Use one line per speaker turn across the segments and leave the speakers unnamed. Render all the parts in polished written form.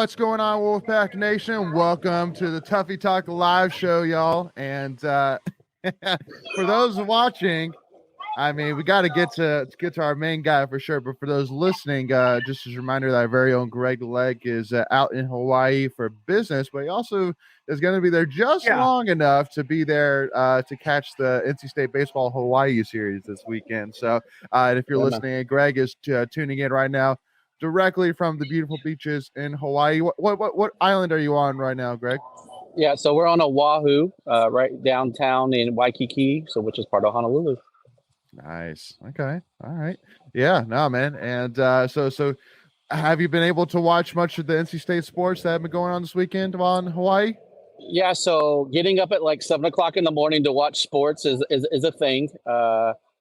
What's going on, Wolfpack Nation? Welcome to the Tuffy Talk live show, y'all. And for those watching, I mean, we got to get to our main guy for sure. But for those listening, just as a reminder that our very own Greg Legg is out in Hawaii for business, but he also is going to be there just long enough to be there to catch the NC State Baseball Hawaii series this weekend. So and if you're listening, and Greg is tuning in right now directly from the beautiful beaches in Hawaii. What island are you on right now, Greg?
Yeah, so we're on Oahu, right downtown in Waikiki, which is part of Honolulu.
Nice. Okay. All right. Yeah. No, man. And so have you been able to watch much of the NC State sports that have been going on this weekend while in Hawaii?
Yeah. So getting up at like 7:00 in the morning to watch sports is a thing.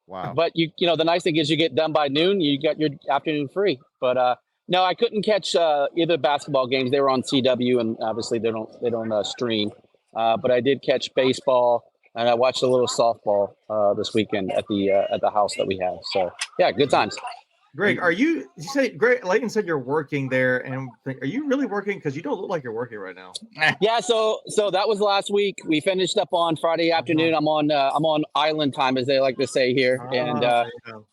Wow.
But you know, the nice thing is you get done by noon, you got your afternoon free. But no, I couldn't catch either basketball games. They were on CW, and obviously they don't stream. But I did catch baseball. And I watched a little softball this weekend at the house that we have. So yeah, good times.
Greg, you say Greg Layton said you're working there, and are you really working? Because you don't look like you're working right now.
Yeah, so that was last week. We finished up on Friday afternoon. I'm on island time, as they like to say here. And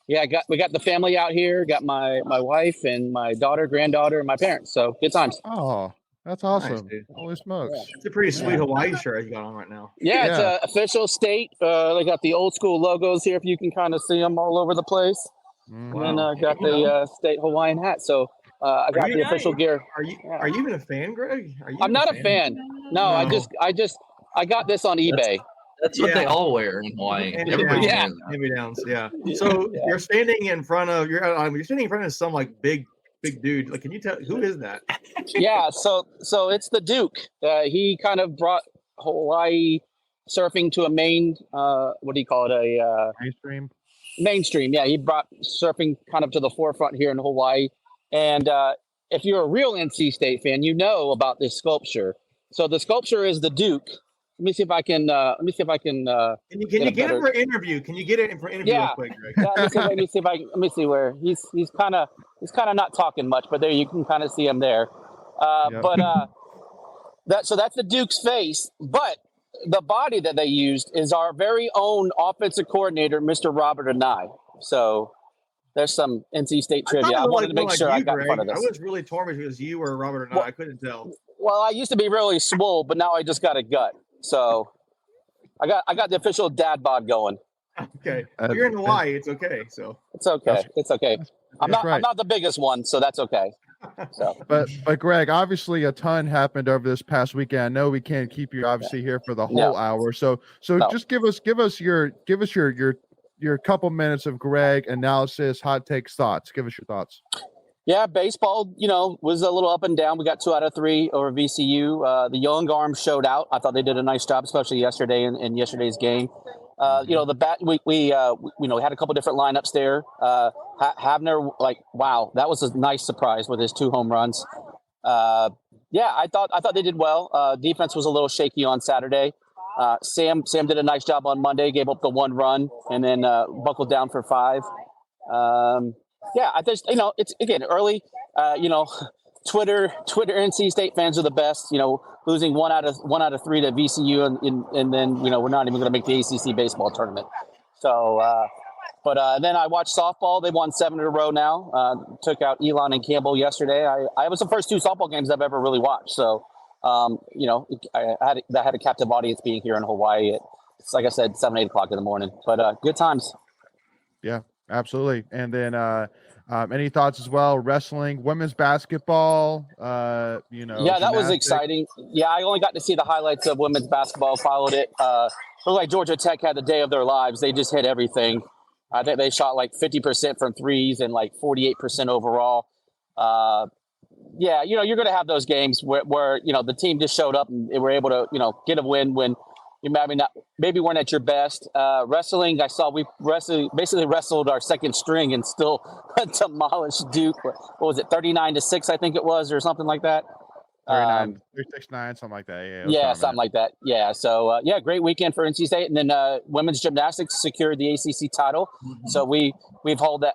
we got the family out here. Got my wife and my daughter, granddaughter, and my parents. So good times.
Oh. That's awesome.
Nice,
holy smokes.
Yeah. It's a pretty sweet Hawaii shirt you got on right now.
Yeah, it's an official state. They got the old school logos here, if you can kind of see them all over the place.
Wow.
And then got the state Hawaiian hat. So I got the official gear.
Are you even a fan, Greg?
I'm not a fan. No, I got this on eBay.
That's what they all wear in Hawaii. Everybody
hand-me-downs. Yeah. So you're standing in front of some like big dude. Like, can you tell who is that?
Yeah, so it's the Duke. He kind of brought Hawaii surfing to a mainstream. Yeah, he brought surfing kind of to the forefront here in Hawaii. And if you're a real NC State fan, you know about this sculpture. So the sculpture is the Duke. Let me see if I can. Can
you get it for an interview? Can you get it for an interview real quick, Greg?
Let me see where he's kind of not talking much, but there you can kind of see him there. That's the Duke's face. But the body that they used is our very own offensive coordinator, Mr. Robert Anai. So there's some NC State trivia. I wanted to make sure I got in front of this.
I was really torn between you or Robert Anai. I couldn't tell.
Well, I used to be really swole, but now I just got a gut. So I got the official dad bod going.
Okay. If you're in Hawaii, it's okay. So
it's okay. It's okay. I'm not the biggest one, so that's okay. So
but Greg, obviously a ton happened over this past weekend. I know we can't keep you obviously here for the whole hour. So just give us your couple minutes of Greg analysis, hot takes, thoughts. Give us your thoughts.
Yeah, baseball, was a little up and down. We got 2 out of 3 over VCU. The young arms showed out. I thought they did a nice job, especially yesterday in yesterday's game. The bat, we had a couple different lineups there. Havner, wow, that was a nice surprise with his 2 home runs. I thought they did well. Defense was a little shaky on Saturday. Sam did a nice job on Monday, gave up the 1 run, and then buckled down for 5. I think it's again early. Twitter NC State fans are the best. Losing 1 out of 3 to VCU, and then we're not even going to make the ACC baseball tournament. So, then I watched softball. They won 7 in a row now. Took out Elon and Campbell yesterday. I was the first 2 softball games I've ever really watched. So, I had a captive audience being here in Hawaii. It's like I said, 7-8 o'clock in the morning. But good times.
Yeah. Absolutely. And then any thoughts as well? Wrestling, women's basketball,
Yeah, that was exciting. Yeah, I only got to see the highlights of women's basketball, followed it. Looked like Georgia Tech had the day of their lives. They just hit everything. I think they shot 50% from threes and 48% overall. You're going to have those games where the team just showed up and they were able to, get a win when you maybe weren't at your best. Wrestling, I saw we basically wrestled our second string and still demolished Duke. What was it, 39-6, I think it was, or something like that?
369, something like that.
Yeah, something like that. Yeah. So great weekend for NC State, and then women's gymnastics secured the ACC title. Mm-hmm. So we've held that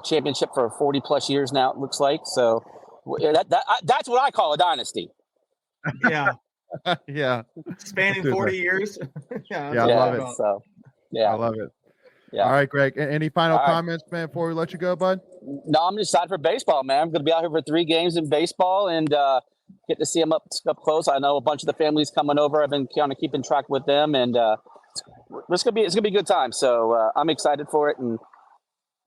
championship for 40 plus years now. It looks like so. That's what I call a dynasty.
Yeah,
Yeah.
spanning
Super.
40 years. Yeah,
Yeah, I love it.
So,
I
yeah.
love it.
Yeah.
All right, Greg. Any final
All right.
comments, man, before we let you go, bud?
No, I'm excited for baseball, man. I'm going to be out here for 3 games in baseball and get to see them up close. I know a bunch of the families coming over. I've been kind of keeping track with them, and it's gonna be a good time. So I'm excited for it, and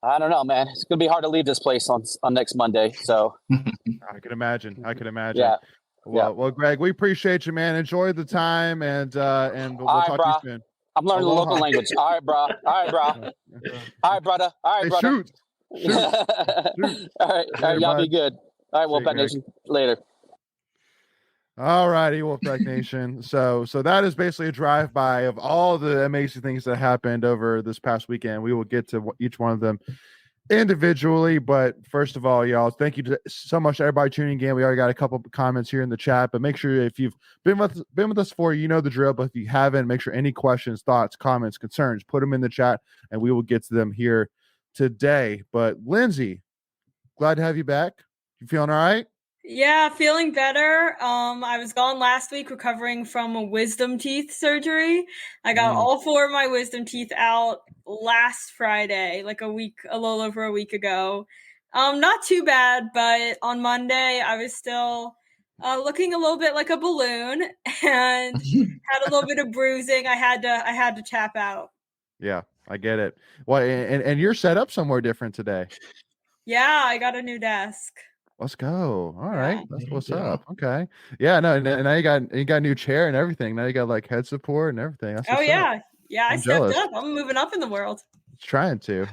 I don't know, man. It's gonna be hard to leave this place on next Monday. So
I can imagine.
yeah.
Well, Greg, we appreciate you, man. Enjoy the time, and we'll
All right,
talk to you soon.
I'm learning the local language. All right, bro. All right, bro. All right, brother. All right,
Hey,
brother.
shoot.
All right, y'all be good. All right, Wolfpack Nation. Later.
All righty, Wolfpack Nation. So that is basically a drive-by of all the amazing things that happened over this past weekend. We will get to each one of them individually, but first of all, y'all, thank you so much to everybody tuning in. We already got a couple of comments here in the chat, but make sure if you've been with us before, you know the drill. But if you haven't, make sure any questions, thoughts, comments, concerns, put them in the chat, and we will get to them here today. But Lindsay, glad to have you back. You feeling all right?
Yeah, feeling better. I was gone last week recovering from a wisdom teeth surgery. I got all 4 of my wisdom teeth out last Friday, like a little over a week ago. Not too bad, but on Monday I was still looking a little bit like a balloon and had a little bit of bruising. I had to tap out.
Yeah, I get it. Well, and you're set up somewhere different today.
Yeah, I got a new desk.
Let's go. All right. That's what's
Yeah.
up. Okay. Yeah, no, and now you got a new chair and everything. Now you got like head support and everything. That's what's
yeah.
up.
Yeah, I
I'm
stepped
jealous.
up. I'm moving up in the world.
Trying to.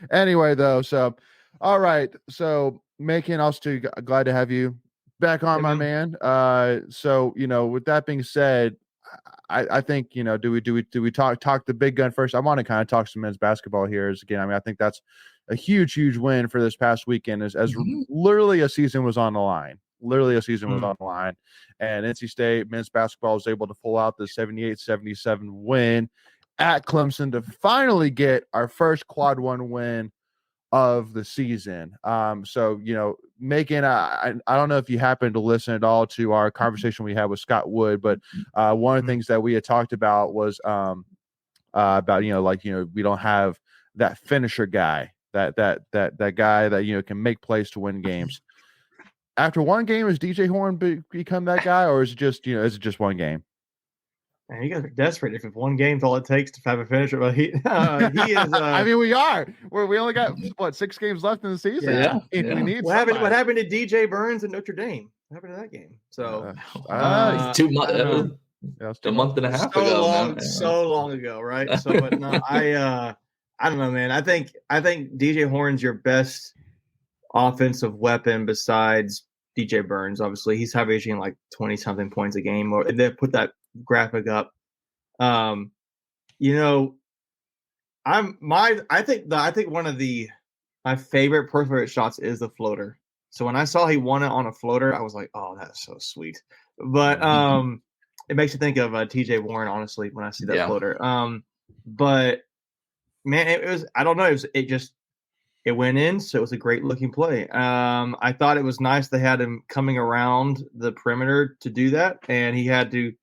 Anyway, though, so all right. So Macon, also glad to have you back on, my man. So with that being said, I think do we talk the big gun first? I want to kind of talk some men's basketball here. Again, I mean, I think that's a huge win for this past weekend as literally a season was on the line. Literally a season was on the line. And NC State men's basketball was able to pull out the 78-77 win at Clemson to finally get our first quad 1 win of the season. So, Macon, I don't know if you happened to listen at all to our conversation we had with Scott Wood, but one of the things that we had talked about was about, we don't have that finisher guy. That guy that can make plays to win games. After one game, has DJ Horn become that guy, or is it just one game?
Man, you guys are desperate. If one game's all it takes to have a finisher, but he is.
I mean, we are. We only got 6 games left in the season.
Yeah.
We need.
What happened to DJ Burns and Notre Dame? What happened to that game? So
2 months. A month and a half ago.
So long ago, right? So, but no, I don't know, man. I think DJ Horn's your best offensive weapon besides DJ Burns. Obviously, he's averaging like 20-something points a game. Or they put that graphic up. I think one of my favorite personal shots is the floater. So when I saw he won it on a floater, I was like, oh, that's so sweet. But it makes you think of TJ Warren, honestly, when I see that floater. But man, it was, I don't know, it went in, so it was a great looking play. I thought it was nice they had him coming around the perimeter to do that, and he had to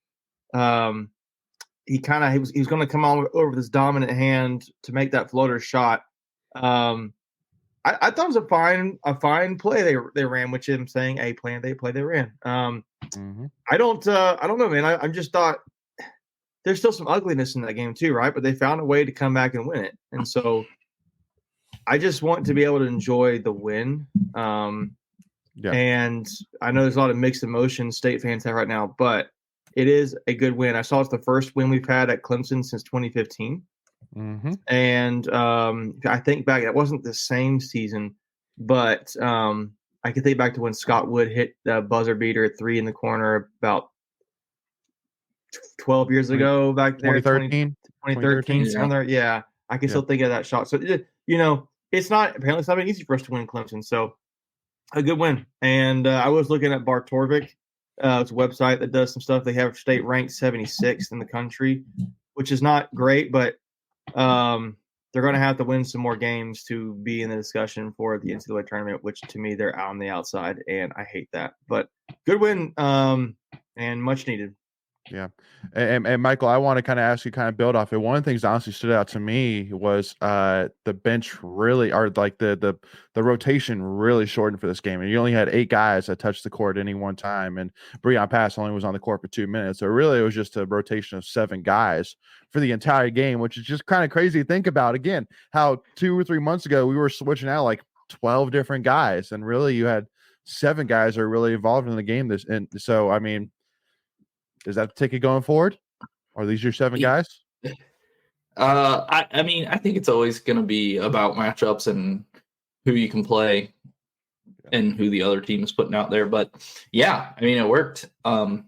he was going to come on over this dominant hand to make that floater shot. I thought it was a fine play they ran, which I'm saying a plan they ran. I don't know, man. I just thought there's still some ugliness in that game too, right? But they found a way to come back and win it, and so I just want to be able to enjoy the win. And I know there's a lot of mixed emotions State fans have right now, but it is a good win. I saw it's the first win we've had at Clemson since 2015. And I think back, that wasn't the same season, but I can think back to when Scott Wood hit the buzzer beater 3 in the corner about 12 years ago back there. 2013. Yeah. I can still think of that shot. So, it's not been easy for us to win Clemson. So a good win. And I was looking at Bar Torvik. It's a website that does some stuff. They have State ranked 76th in the country, which is not great, but they're they're going to have to win some more games to be in the discussion for the NCAA tournament, which to me they're on the outside, and I hate that. But good win, and much needed.
Yeah. And Michael, I want to kind of ask you, kind of build off it. One of the things that honestly stood out to me was the bench really, or like the rotation really shortened for this game. And you only had 8 guys that touched the court at any one time. And Breon Pass only was on the court for 2 minutes. So really it was just a rotation of 7 guys for the entire game, which is just kind of crazy to think about. Again, how 2 or 3 months ago we were switching out like 12 different guys. And really you had 7 guys that are really involved in the game. And so, I mean, is that the ticket going forward? Are these your 7 guys?
I mean, I think it's always going to be about matchups and who you can play and who the other team is putting out there. But yeah, I mean, it worked. The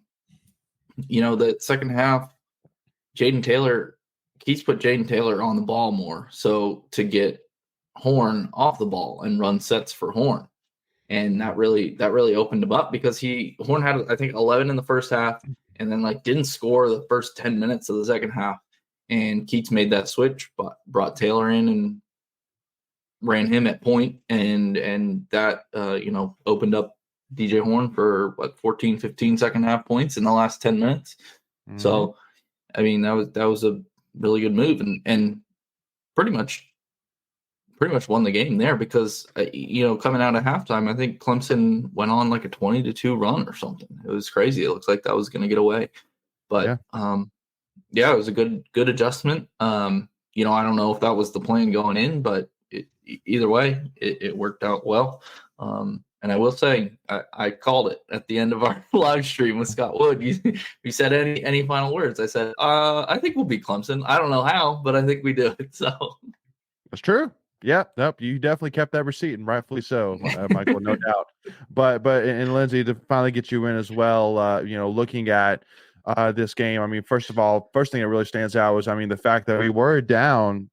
second half, Keats put Jaden Taylor on the ball more. So to get Horn off the ball and run sets for Horn. And that really opened him up because Horn had, I think, 11 in the first half. And then didn't score the first 10 minutes of the second half. And Keats made that switch, but brought Taylor in and ran him at point. And that, opened up DJ Horn for 14, 15 second half points in the last 10 minutes. Mm-hmm. So, I mean, that was a really good move and pretty much won the game there because, coming out of halftime, I think Clemson went on like a 20-2 run or something. It was crazy. It looks like that was going to get away. But, it was a good adjustment. I don't know if that was the plan going in, but either way, it worked out well. And I will say, I called it at the end of our live stream with Scott Wood. You said any final words. I said, I think we'll beat Clemson. I don't know how, but I think we do it. So
that's true. Yeah, nope. You definitely kept that receipt, and rightfully so, Michael, no doubt. But Lindsay, to finally get you in as well, looking at this game. I mean, first of all, first thing that really stands out was, I mean, the fact that we were down,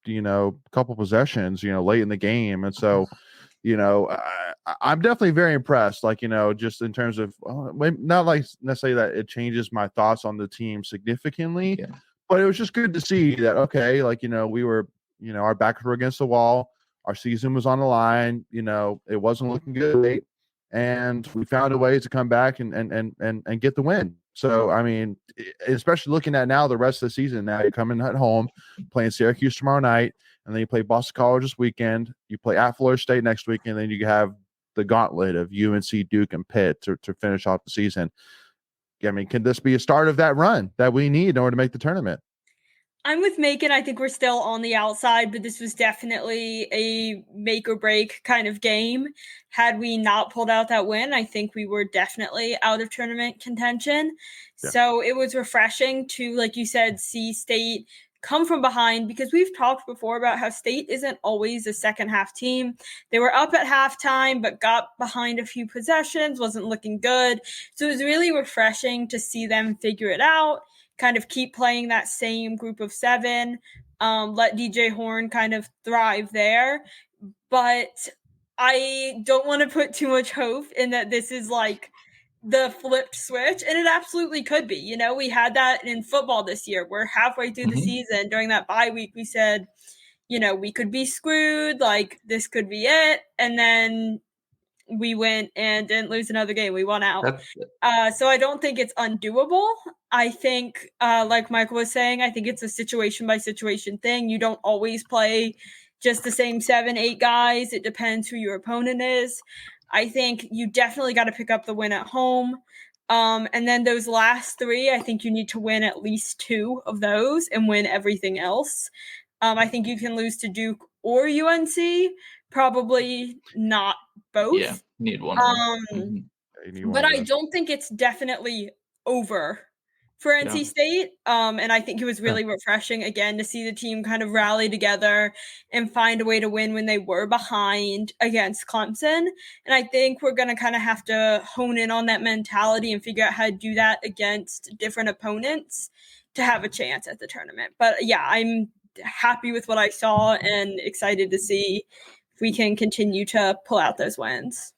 a couple possessions, late in the game, and so, I'm definitely very impressed. Just in terms of not like necessarily that it changes my thoughts on the team significantly, but it was just good to see that. Okay, we were. Our backs were against the wall. Our season was on the line. It wasn't looking good, and we found a way to come back and get the win. So, I mean, especially looking at now the rest of the season. Now you're coming at home, playing Syracuse tomorrow night, and then you play Boston College this weekend. You play at Florida State next week, and then you have the gauntlet of UNC, Duke, and Pitt to finish off the season. I mean, can this be a start of that run that we need in order to make the tournament?
I'm with Macon. I think we're still on the outside, but this was definitely a make or break kind of game. Had we not pulled out that win, I think we were definitely out of tournament contention. Yeah. So it was refreshing to, like you said, see State come from behind, because we've talked before about how State isn't always a second half team. They were up at halftime, but got behind a few possessions, wasn't looking good. So it was really refreshing to see them figure it out, kind of keep playing that same group of 7, let DJ Horn kind of thrive there. But I don't want to put too much hope in that this is like the flipped switch, and it absolutely could be. We had that in football this year. We're halfway through the season. During that bye week, we said, we could be screwed, like this could be it. And then we went and didn't lose another game. We won out. So I don't think it's undoable. I think, like Michael was saying, I think it's a situation by situation thing. You don't always play just the same 7, 8 guys. It depends who your opponent is. I think you definitely got to pick up the win at home. And then those last 3, I think you need to win at least 2 of those and win everything else. I think you can lose to Duke or UNC. Probably not both.
Yeah, need one.
But I don't think it's definitely over for NC State. And I think it was really refreshing, again, to see the team kind of rally together and find a way to win when they were behind against Clemson. And I think we're going to kind of have to hone in on that mentality and figure out how to do that against different opponents to have a chance at the tournament. But yeah, I'm happy with what I saw and excited to see if we can continue to pull out those wins.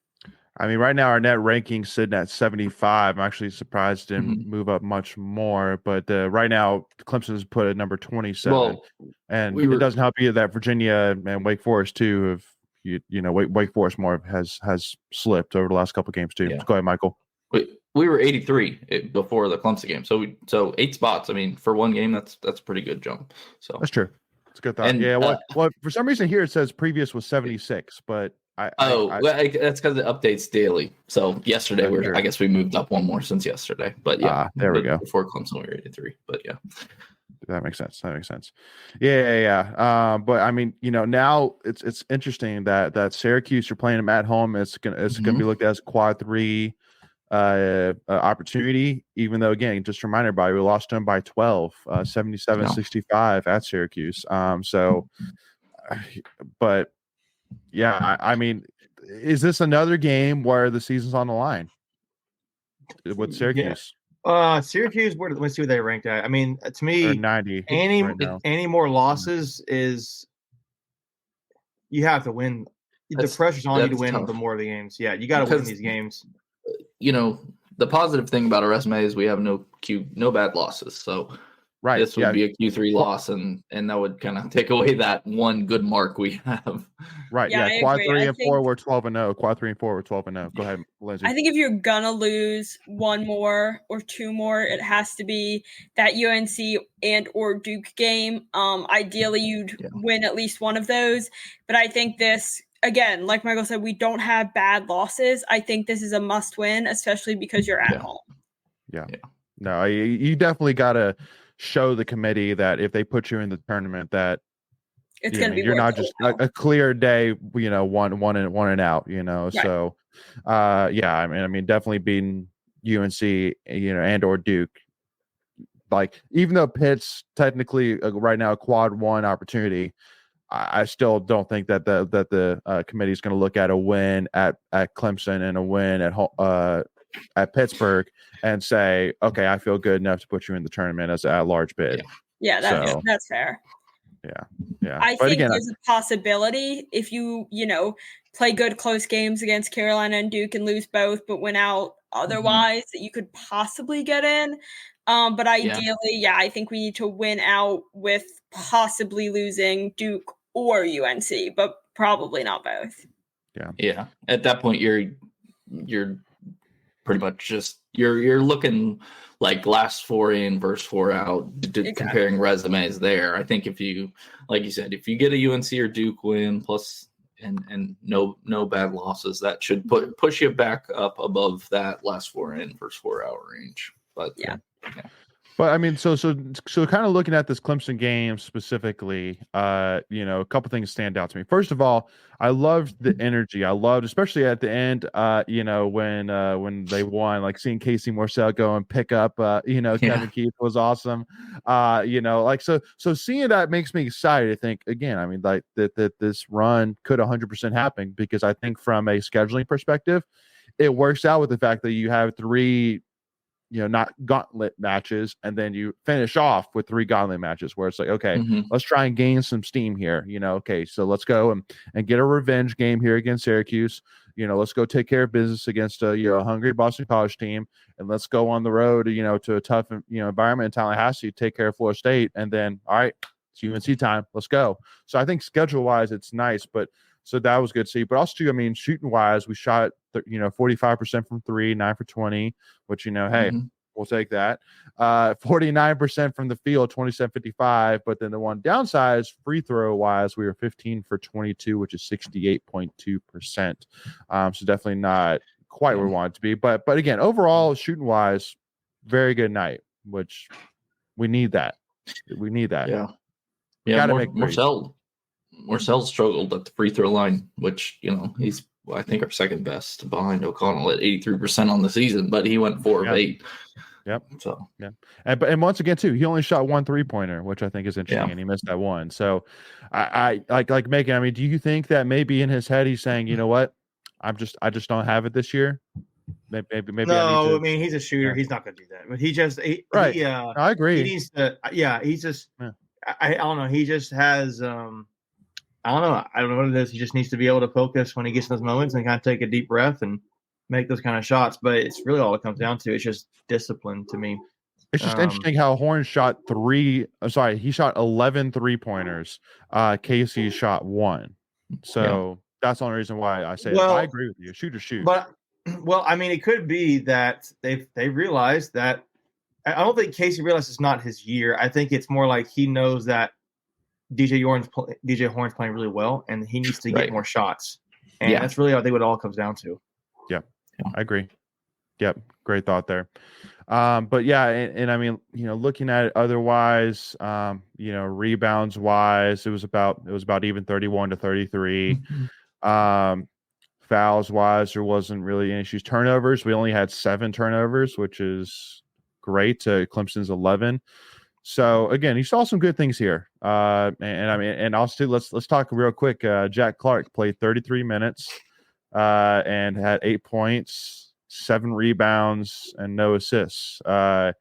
I mean, right now our net ranking sitting at 75. I'm actually surprised it didn't
Mhm.
move up much more, but right now Clemson's put at number 27,
Well,
and
we
it
were
doesn't help you that Virginia and Wake Forest too have Wake Forest more has slipped over the last couple of games too.
Yeah.
Go ahead, Michael.
we were 83 before the Clemson game, so 8 spots. I mean, for one game, that's a pretty good jump. So
That's true. It's a good thought.
And,
Yeah. Well, for some reason here it says previous was 76, but
that's because it updates daily. So yesterday
That's true.
I guess we moved up one more since yesterday. But yeah,
there we go.
Before Clemson we were 83. But yeah,
that makes sense. Yeah. But I mean, now it's interesting that Syracuse, you're playing them at home. It's gonna be looked at as a quad 3 opportunity, even though again, just to remind everybody, we lost them by 12, 77-65 at Syracuse. But yeah, I mean, is this another game where the season's on the line with Syracuse?
Syracuse, let's see where they ranked at. I mean, to
Or
me,
90
any more losses is you have to win. The pressure's on you to win the more of the games. Yeah, you got to win these games.
The positive thing about our resume is we have no bad losses. So this would be a Q3 loss, and that would kind of take away that one good mark we have.
Right. Yeah. Quad 3 and 4 we're 12-0. Quad 3 and 4 we're 12-0. Go ahead, Lindsay.
I think if you're gonna lose one more or two more, it has to be that UNC and or Duke game. Ideally, you'd win at least one of those. But I think this, again, like Michael said, we don't have bad losses. I think this is a must win, especially because you're at home.
Yeah. No, you definitely got to show the committee that if they put you in the tournament, that
it's going to be.
You're not just a clear day, one and out.
Right.
So, I mean, definitely beating UNC, and or Duke. Like, even though Pitt's technically right now a quad 1 opportunity, I still don't think that the committee is going to look at a win at Clemson and a win at Pittsburgh and say, okay, I feel good enough to put you in the tournament as a large bid.
Yeah, that's fair.
Yeah.
I think there's a possibility if you play good close games against Carolina and Duke and lose both, but win out otherwise, that you could possibly get in. But ideally, I think we need to win out with possibly losing Duke or UNC, but probably not both.
Yeah. At that point, you're pretty much just you're looking like last 4 in versus 4 out, comparing resumes there. I think if you, like you said, if you get a UNC or Duke win plus and no bad losses, that should push you back up above that last 4 in versus 4 out range. But
But I mean, so kind of looking at this Clemson game specifically, a couple things stand out to me. First of all, I loved the energy. I loved, especially at the end, when they won, like seeing Casey Morcell go and pick up, Kevin Keith was awesome. So seeing that makes me excited. I think again, I mean, like that this run could 100% happen, because I think from a scheduling perspective, it works out with the fact that you have 3. Not gauntlet matches, and then you finish off with 3 gauntlet matches where it's like, okay, let's try and gain some steam here. Okay, so let's go and get a revenge game here against Syracuse. Let's go take care of business against a hungry Boston College team, and let's go on the road, to a tough, environment in Tallahassee, take care of Florida State, and then all right, it's UNC time. Let's go. So I think schedule wise, it's nice, but. So that was good to see. But also, too, I mean, shooting wise, we shot, 45% from 3, 9 for 20, which, hey, we'll take that. 49% from the field, 27-55. But then the one downside is free throw wise, we were 15 for 22, which is 68.2%. So definitely not quite where we want it to be. But again, overall, shooting wise, very good night, which we need that. We need that.
Yeah.
Gotta make
Morcell struggled at the free throw line, which, he's, I think, our second best behind O'Connell at 83% on the season, but he went 4 of 8.
Yep.
So,
and once again, too, he only shot 1 3-pointer, which I think is interesting, and he missed that one. So I like Megan, I mean, do you think that maybe in his head he's saying, you know what, I just don't have it this year? Maybe
no, I mean, he's a shooter. He's not going to do that. But I agree. He needs to. He's just. I don't know. He just has. I don't know what it is. He just needs to be able to focus when he gets in those moments and kind of take a deep breath and make those kind of shots. But it's really all it comes down to. It's just discipline to me.
It's just interesting how Horn shot he shot 11 3-pointers. Casey shot 1. So that's the only reason why I say I agree with you. Shoot or shoot.
But I mean, it could be that they realized that. I don't think Casey realized it's not his year. I think it's more like he knows that DJ Horn's playing really well, and he needs to get more shots. And that's really, I think, what it all comes down to.
Yeah, I agree. Yep, great thought there. But yeah, and I mean, looking at it otherwise, rebounds wise, it was about even 31 to 33. Fouls wise, there wasn't really any issues. Turnovers, we only had 7 turnovers, which is great to Clemson's 11. So again, you saw some good things here. And I mean, and also let's talk real quick. Jack Clark played 33 minutes and had 8 points, 7 rebounds, and no assists. So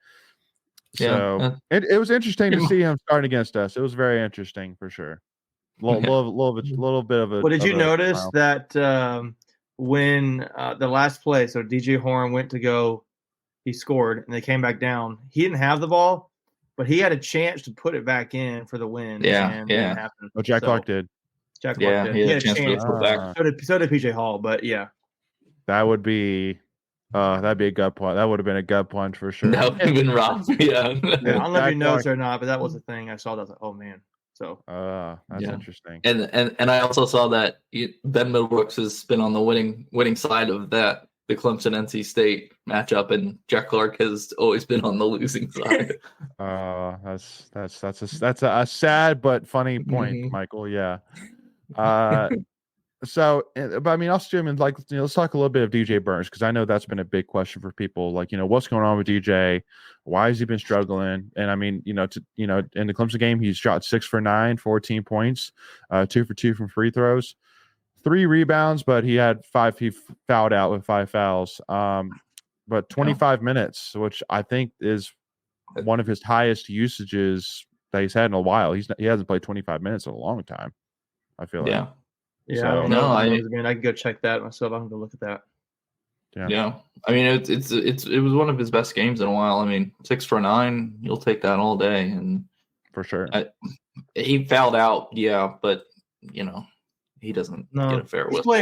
it was interesting to see him starting against us. It was very interesting for sure. Little bit of a.
Well, did you notice that when the last play, so DJ Horn went to go, he scored, and they came back down. He didn't have the ball, but he had a chance to put it back in for the win. And it didn't happen.
Oh, Jack Clark did.
Jack Clark did. He had a chance to put it back. So did PJ Hall, but yeah.
That would be. That'd be a gut punch. That would have been a gut punch for sure.
That would have been rough. Yeah.
I don't know if you noticed or not, but that was the thing I saw. That I was like, oh man. So
that's interesting.
And I also saw that Ben Middlebrooks has been on the winning side of the Clemson NC State matchup, and Jack Clark has always been on the losing side.
That's a sad but funny point, Michael. Yeah. So, but I mean, also, let's talk a little bit of DJ Burns, because I know that's been a big question for people. Like, what's going on with DJ? Why has he been struggling? And I mean, in the Clemson game, he's shot 6 for 9, 14 points, 2 for 2 from free throws, 3 rebounds, but he had 5. He fouled out with 5 fouls. But 25 minutes, which I think is one of his highest usages that he's had in a while. He hasn't played 25 minutes in a long time, I feel like.
Yeah, I don't know. I can go check that myself. I can go look at that.
Yeah. I mean, it was one of his best games in a while. I mean, 6 for 9, you'll take that all day, and
for sure.
He fouled out, but he doesn't get a fair whistle.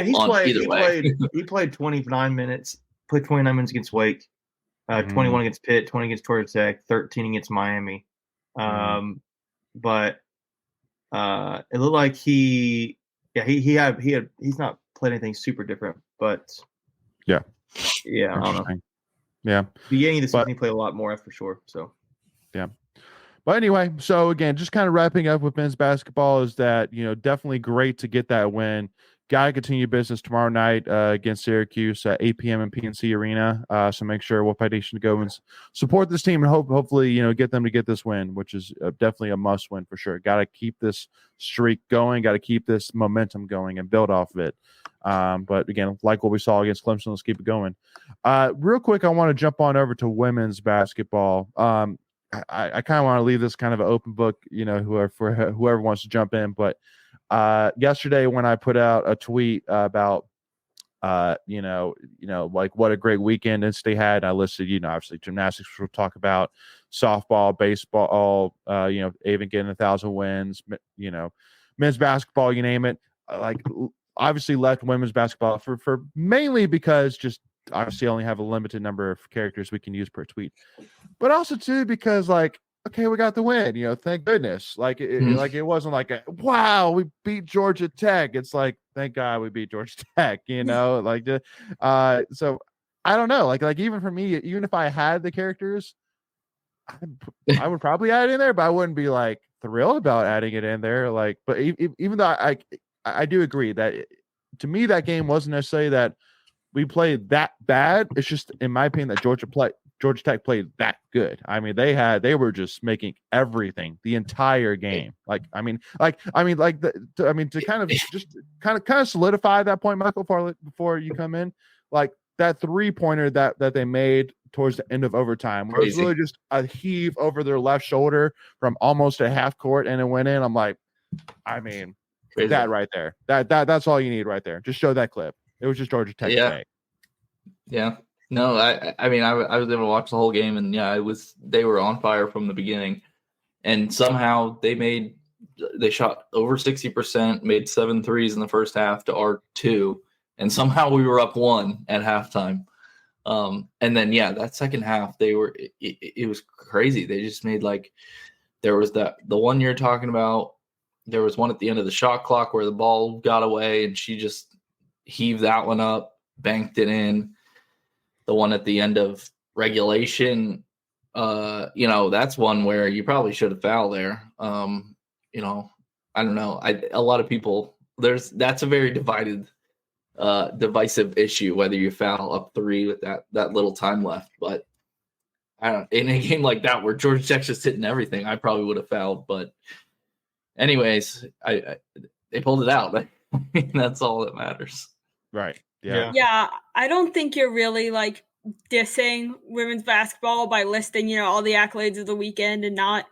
He played 29 minutes. Played 29 minutes against Wake, 21 against Pitt, 20 against Georgia Tech, 13 against Miami. But it looked like he's not played anything super different, but I don't know.
Yeah,
beginning of the season he played a lot more for sure. So
but anyway, so again, just kind of wrapping up with men's basketball is that definitely great to get that win. Got to continue business tomorrow night against Syracuse at 8 p.m. in PNC Arena. So make sure Wolfpack Nation to go and support this team and hopefully get them to get this win, which is definitely a must win for sure. Got to keep this streak going. Got to keep this momentum going and build off of it. But again, like what we saw against Clemson, let's keep it going. Real quick, I want to jump on over to women's basketball. I kind of want to leave this kind of an open book, whoever wants to jump in, but yesterday when I put out a tweet about like what a great weekend they had, I listed obviously gymnastics, we'll talk about softball, baseball, even getting 1,000 wins, men's basketball, you name it. Like obviously left women's basketball for mainly because just obviously only have a limited number of characters we can use per tweet, but also too because like, okay, we got the win. Thank goodness. Like it wasn't like wow, we beat Georgia Tech. It's like thank God we beat Georgia Tech. Like so I don't know. Like even for me, even if I had the characters, I would probably add it in there, but I wouldn't be like thrilled about adding it in there. Like, but even though I do agree that to me that game wasn't necessarily that we played that bad. It's just in my opinion that Georgia Tech played that good. I mean, they were just making everything the entire game. To kind of solidify that point, Michael, before you come in, like that 3-pointer that they made towards the end of overtime, where it was really just a heave over their left shoulder from almost a half court, and it went in. I'm like, I mean, that right there, that's all you need right there. Just show that clip. It was just Georgia Tech today.
Yeah. No, I mean, I was able to watch the whole game, and yeah, they were on fire from the beginning, and somehow they shot over 60%, made 7 threes in the first half to our 2, and somehow we were up 1 at halftime. And then yeah, that second half it was crazy. They just made there was the one you're talking about. There was one at the end of the shot clock where the ball got away and she just heaved that one up, banked it in. The one at the end of regulation, that's one where you probably should have fouled there. I don't know. A lot of people that's a very divisive issue whether you foul up 3 with that little time left. But I don't. In a game like that where Georgia Tech's just hitting everything, I probably would have fouled. But anyways, they pulled it out. I mean, that's all that matters.
Right. Yeah.
Yeah, I don't think you're really dissing women's basketball by listing, all the accolades of the weekend and not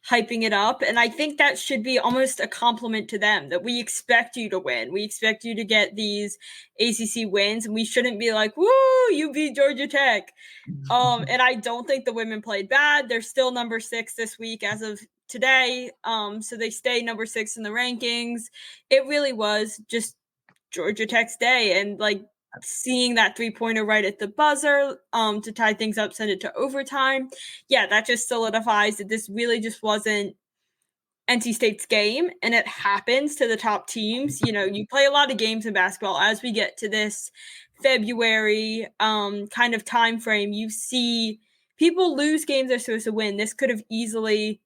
hyping it up. And I think that should be almost a compliment to them, that we expect you to win. We expect you to get these ACC wins, and we shouldn't be like, woo, you beat Georgia Tech. And I don't think the women played bad. They're still number 6 this week as of today. So they stay number 6 in the rankings. It really was just Georgia Tech's day, and seeing that 3-pointer right at the buzzer to tie things up, send it to overtime. Yeah, that just solidifies that this really just wasn't NC State's game, and it happens to the top teams. You play a lot of games in basketball. As we get to this February kind of time frame, you see people lose games they're supposed to win. This could have easily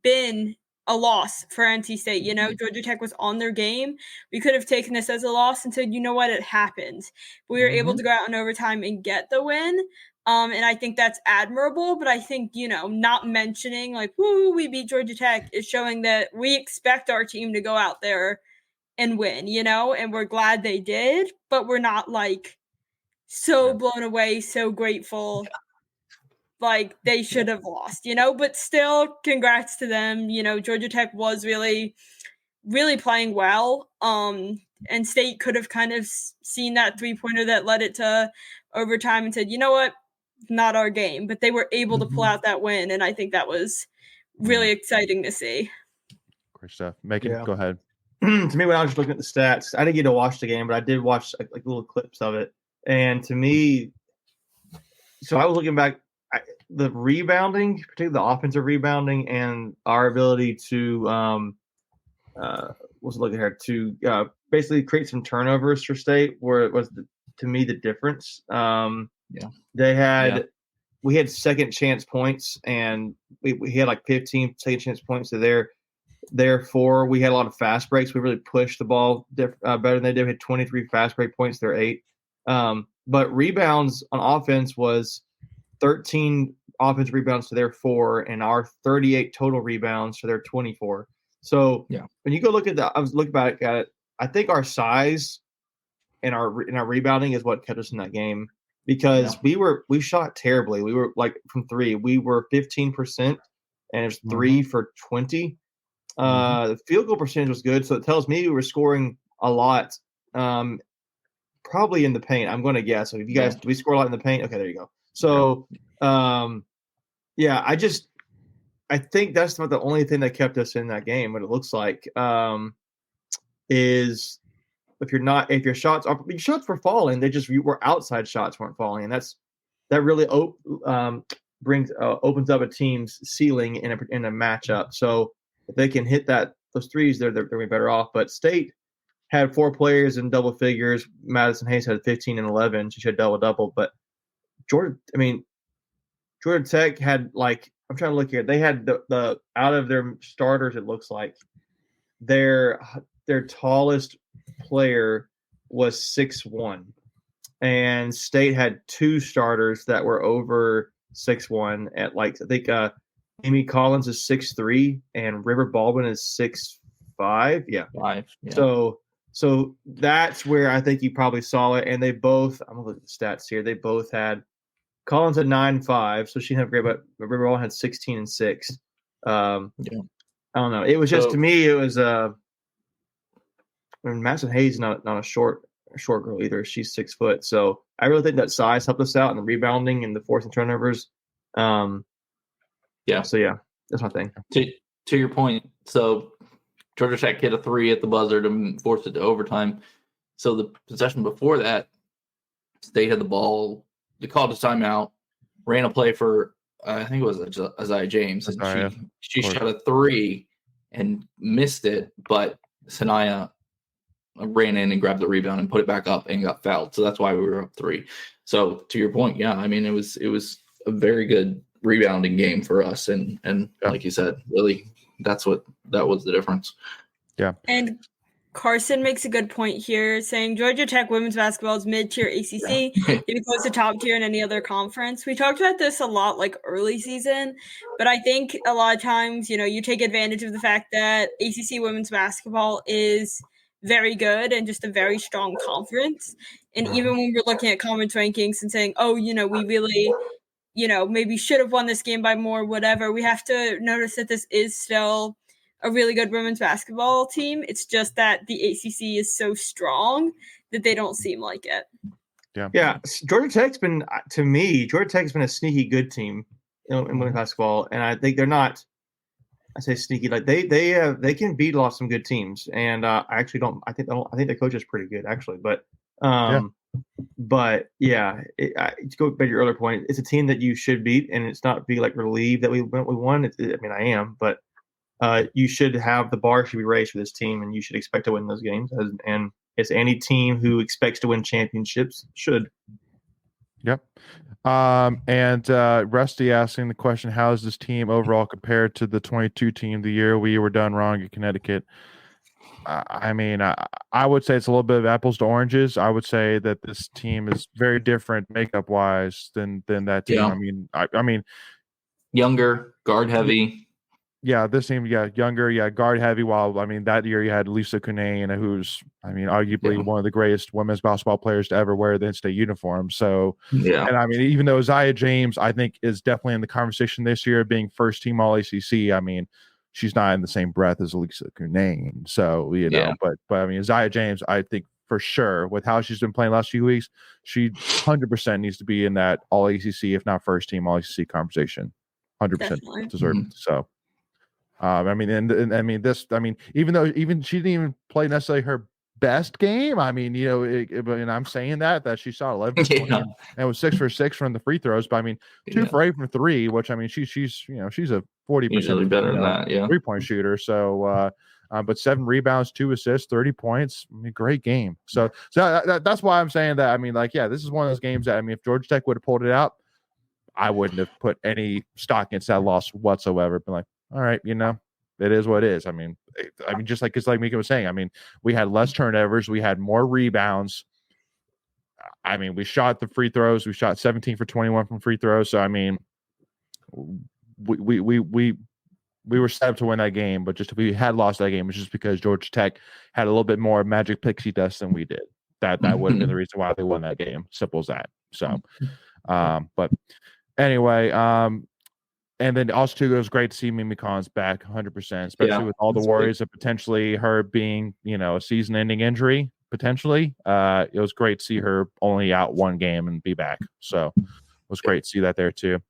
been a loss for NC State. Georgia Tech was on their game. We could have taken this as a loss and said, you know what, it happened. We were able to go out in overtime and get the win. And I think that's admirable. But I think, not mentioning woo, we beat Georgia Tech is showing that we expect our team to go out there and win, and we're glad they did, but we're not so blown away, so grateful. They should have lost, but still congrats to them. Georgia Tech was really, really playing well. And State could have kind of seen that 3-pointer that led it to overtime and said, you know what, not our game, but they were able to pull out that win. And I think that was really exciting to see.
Great stuff. Megan, go ahead.
To me, when I was just looking at the stats, I didn't get to watch the game, but I did watch little clips of it. And to me, so I was looking back, the rebounding, particularly the offensive rebounding, and our ability to basically create some turnovers for State, where it was to me the difference. We had second chance points, and we had 15 second chance points. So therefore, we had a lot of fast breaks. We really pushed the ball better than they did. We had 23 fast break points. They're 8. But rebounds on offense was 13 offensive rebounds to their 4, and our 38 total rebounds to their 24. So when you go look at that, I was looking back at it. I think our size and our rebounding is what kept us in that game, because we shot terribly. We were from 3, we were 15%, and it's 3 for 20. The field goal percentage was good, so it tells me we were scoring a lot, probably in the paint. I'm going to guess. So if you guys, do we score a lot in the paint? Okay, there you go. So, I think that's not the only thing that kept us in that game. What it looks like is if your shots were falling, they just were outside shots weren't falling, and that really opens up a team's ceiling in a matchup. So if they can hit those threes, they're going to be better off. But State had 4 players in double figures. Madison Hayes had 15 and 11. She had double, but Georgia Tech had I'm trying to look here. They had the out of their starters, it looks like their tallest player was 6'1", and State had 2 starters that were over 6'1". At I think Amy Collins is 6'3", and River Baldwin is 6'5". Yeah, 5. Yeah. So that's where I think you probably saw it. And they both, I'm gonna look at the stats here. They both had Collins had 9.5, so she didn't have great, but River Baldwin had 16 and 6. I don't know. It was just, to me, it was Madison Hayes not a short a short girl either. She's 6 foot. So I really think that size helped us out in the rebounding and the forcing turnovers.
Yeah.
So yeah, that's my thing.
To your point, so Georgia Tech hit a 3 at the buzzer to force it to overtime. So the possession before that, State had the ball. They called a timeout, ran a play for I think it was Isaiah James, and she shot a 3 and missed it, but Sanaya ran in and grabbed the rebound and put it back up and got fouled. So that's why we were up 3. So to your point, yeah, I mean it was a very good rebounding game for us, and like you said, really that was the difference.
Yeah.
And Carson makes a good point here, saying Georgia Tech women's basketball is mid-tier ACC, maybe close to top tier in any other conference. We talked about this a lot like early season, but I think a lot of times, you take advantage of the fact that ACC women's basketball is very good and just a very strong conference. And even when we're looking at conference rankings and saying, oh, we really, maybe should have won this game by more, whatever, we have to notice that this is still a really good women's basketball team. It's just that the ACC is so strong that they don't seem like it.
Yeah. Georgia Tech's been a sneaky good team in women's basketball, and I think they're not. I say sneaky, like they can beat some good teams, and I actually don't. I think the coach is pretty good actually, but But yeah, to go back to your earlier point, it's a team that you should beat, and it's not be like relieved that we won. I am, but you should have the bar should be raised for this team, and you should expect to win those games. And it's any team who expects to win championships should.
Yep. And Rusty asking the question, how is this team overall compared to the 22 team the year we were done wrong in Connecticut? I mean, I would say it's a little bit of apples to oranges. I would say that this team is very different makeup wise than that team.
Yeah.
I mean,
younger, guard heavy.
Yeah, this team, younger, guard heavy. While that year you had Lisa Kunane, who's arguably one of the greatest women's basketball players to ever wear the in-state uniform. So and even though Isaiah James, I think, is definitely in the conversation this year, being first team All ACC. She's not in the same breath as Lisa Kunane. So but Isaiah James, I think for sure with how she's been playing the last few weeks, she 100% needs to be in that All ACC, if not first team All ACC conversation. 100% deserved. So. Even she didn't even play necessarily her best game. And I'm saying that she shot 11 and was 6 for 6 from the free throws, but 2 for 8 from 3, which she's a 40%
better than that,
3-point shooter. So but 7 rebounds, 2 assists, 30 points. Great game. So that's why I'm saying that. This is one of those games that if Georgia Tech would have pulled it out, I wouldn't have put any stock against that loss whatsoever. But all right, it is what it is. Just like Mika was saying, we had less turnovers, we had more rebounds. We shot the free throws. We shot 17 for 21 from free throws. So we were set up to win that game, but just if we had lost that game, it's just because Georgia Tech had a little bit more magic pixie dust than we did. That would have been the reason why they won that game. Simple as that. So, but anyway, and then also too, it was great to see Mimi Collins back 100%, especially with all the worries of potentially her being, a season-ending injury. Potentially, it was great to see her only out one game and be back. So it was great to see that there too.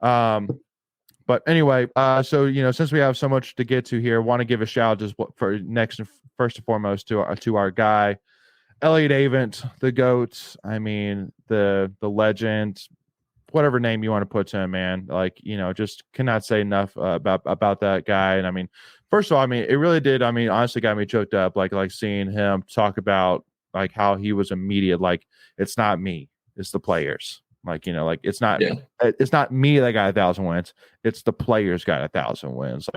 But anyway, so since we have so much to get to here, want to give a shout out just for next and first and foremost to our guy, Elliot Avent, the GOAT. The legend. Whatever name you want to put to him, man, just cannot say enough about that guy. And first of all, it really did. Honestly, got me choked up. Like seeing him talk about how he was immediate. It's not me, it's the players. It's not it's not me that got 1,000 wins. It's the players got 1,000 wins.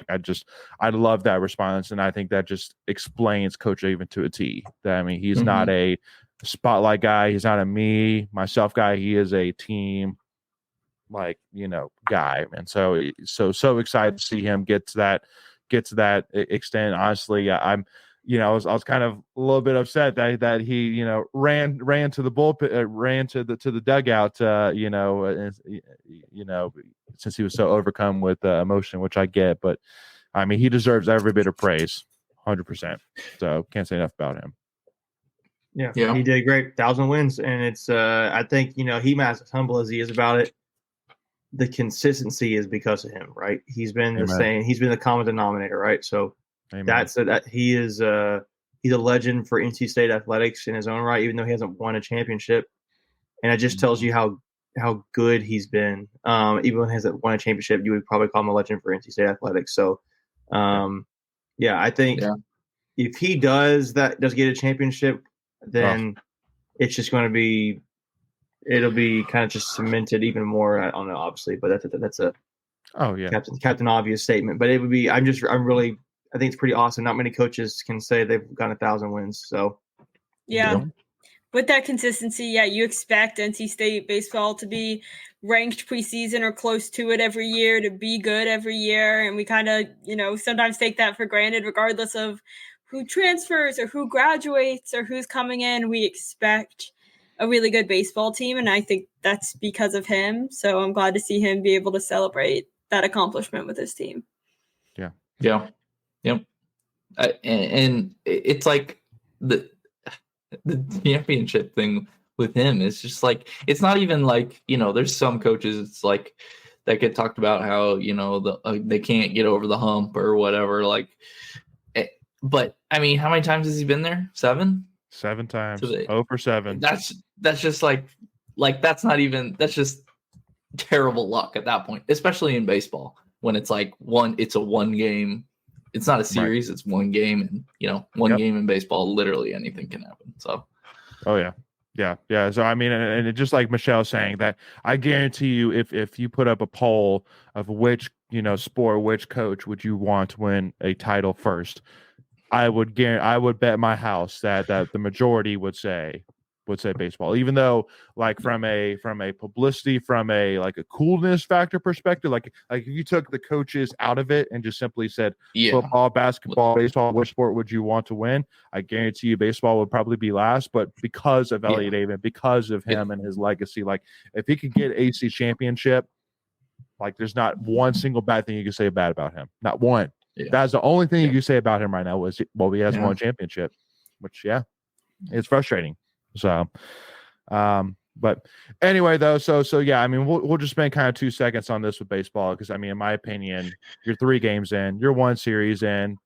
I love that response, and I think that just explains Coach Avent to a T. That he's not a spotlight guy. He's not a me myself guy. He is a team. Guy, and so excited to see him get to that extent. Honestly, I was kind of a little bit upset that he ran to the bullpen, ran to the dugout, since he was so overcome with emotion, which I get, but he deserves every bit of praise, 100%. So can't say enough about him.
Yeah,
Yeah.
he did great. 1,000 wins, and it's I think he as humble as he is about it, the consistency is because of him, right? He's been the
Amen.
same. He's been the common denominator, right? So
Amen.
that he is he's a legend for NC State athletics in his own right, even though he hasn't won a championship. And it just tells you how good he's been. Even when he hasn't won a championship, you would probably call him a legend for NC State athletics. So, I think if he does get a championship, then it's just going to be. It'll be kind of just cemented even more. I don't know, obviously, but that's a Captain Obvious statement. But it would be. I think it's pretty awesome. Not many coaches can say they've gotten 1,000 wins. So
yeah. With that consistency, you expect NC State baseball to be ranked preseason or close to it every year, to be good every year, and we kind of sometimes take that for granted, regardless of who transfers or who graduates or who's coming in. We expect a really good baseball team, and I think that's because of him. So I'm glad to see him be able to celebrate that accomplishment with his team.
Yep. And it's like the championship thing with him is just like, it's not even like, there's some coaches, it's like that get talked about how, they can't get over the hump or whatever. Like, but I mean, how many times has he been there? 7
times. 0 for 7.
That's just like that's just terrible luck at that point, especially in baseball when it's like it's a one game. It's not a series, It's one game, and one game in baseball, literally anything can happen. So,
yeah. So I mean, and it, just like Michelle saying that, I guarantee you, if you put up a poll of which sport, which coach would you want to win a title first, I would bet my house that the majority would say baseball, even though like from a publicity, from a coolness factor perspective, like if you took the coaches out of it and just simply said football, basketball, baseball, which sport would you want to win, I guarantee you baseball would probably be last. But because of Elliott Avon, because of him and his legacy, like if he could get AC championship, like there's not one single bad thing you can say bad about him, not one. That's the only thing you can say about him right now he has won a championship, which it's frustrating. So, but anyway, though, so I mean, we'll just spend kind of 2 seconds on this with baseball, because I mean, in my opinion, you're 3 games in, you're 1 series in,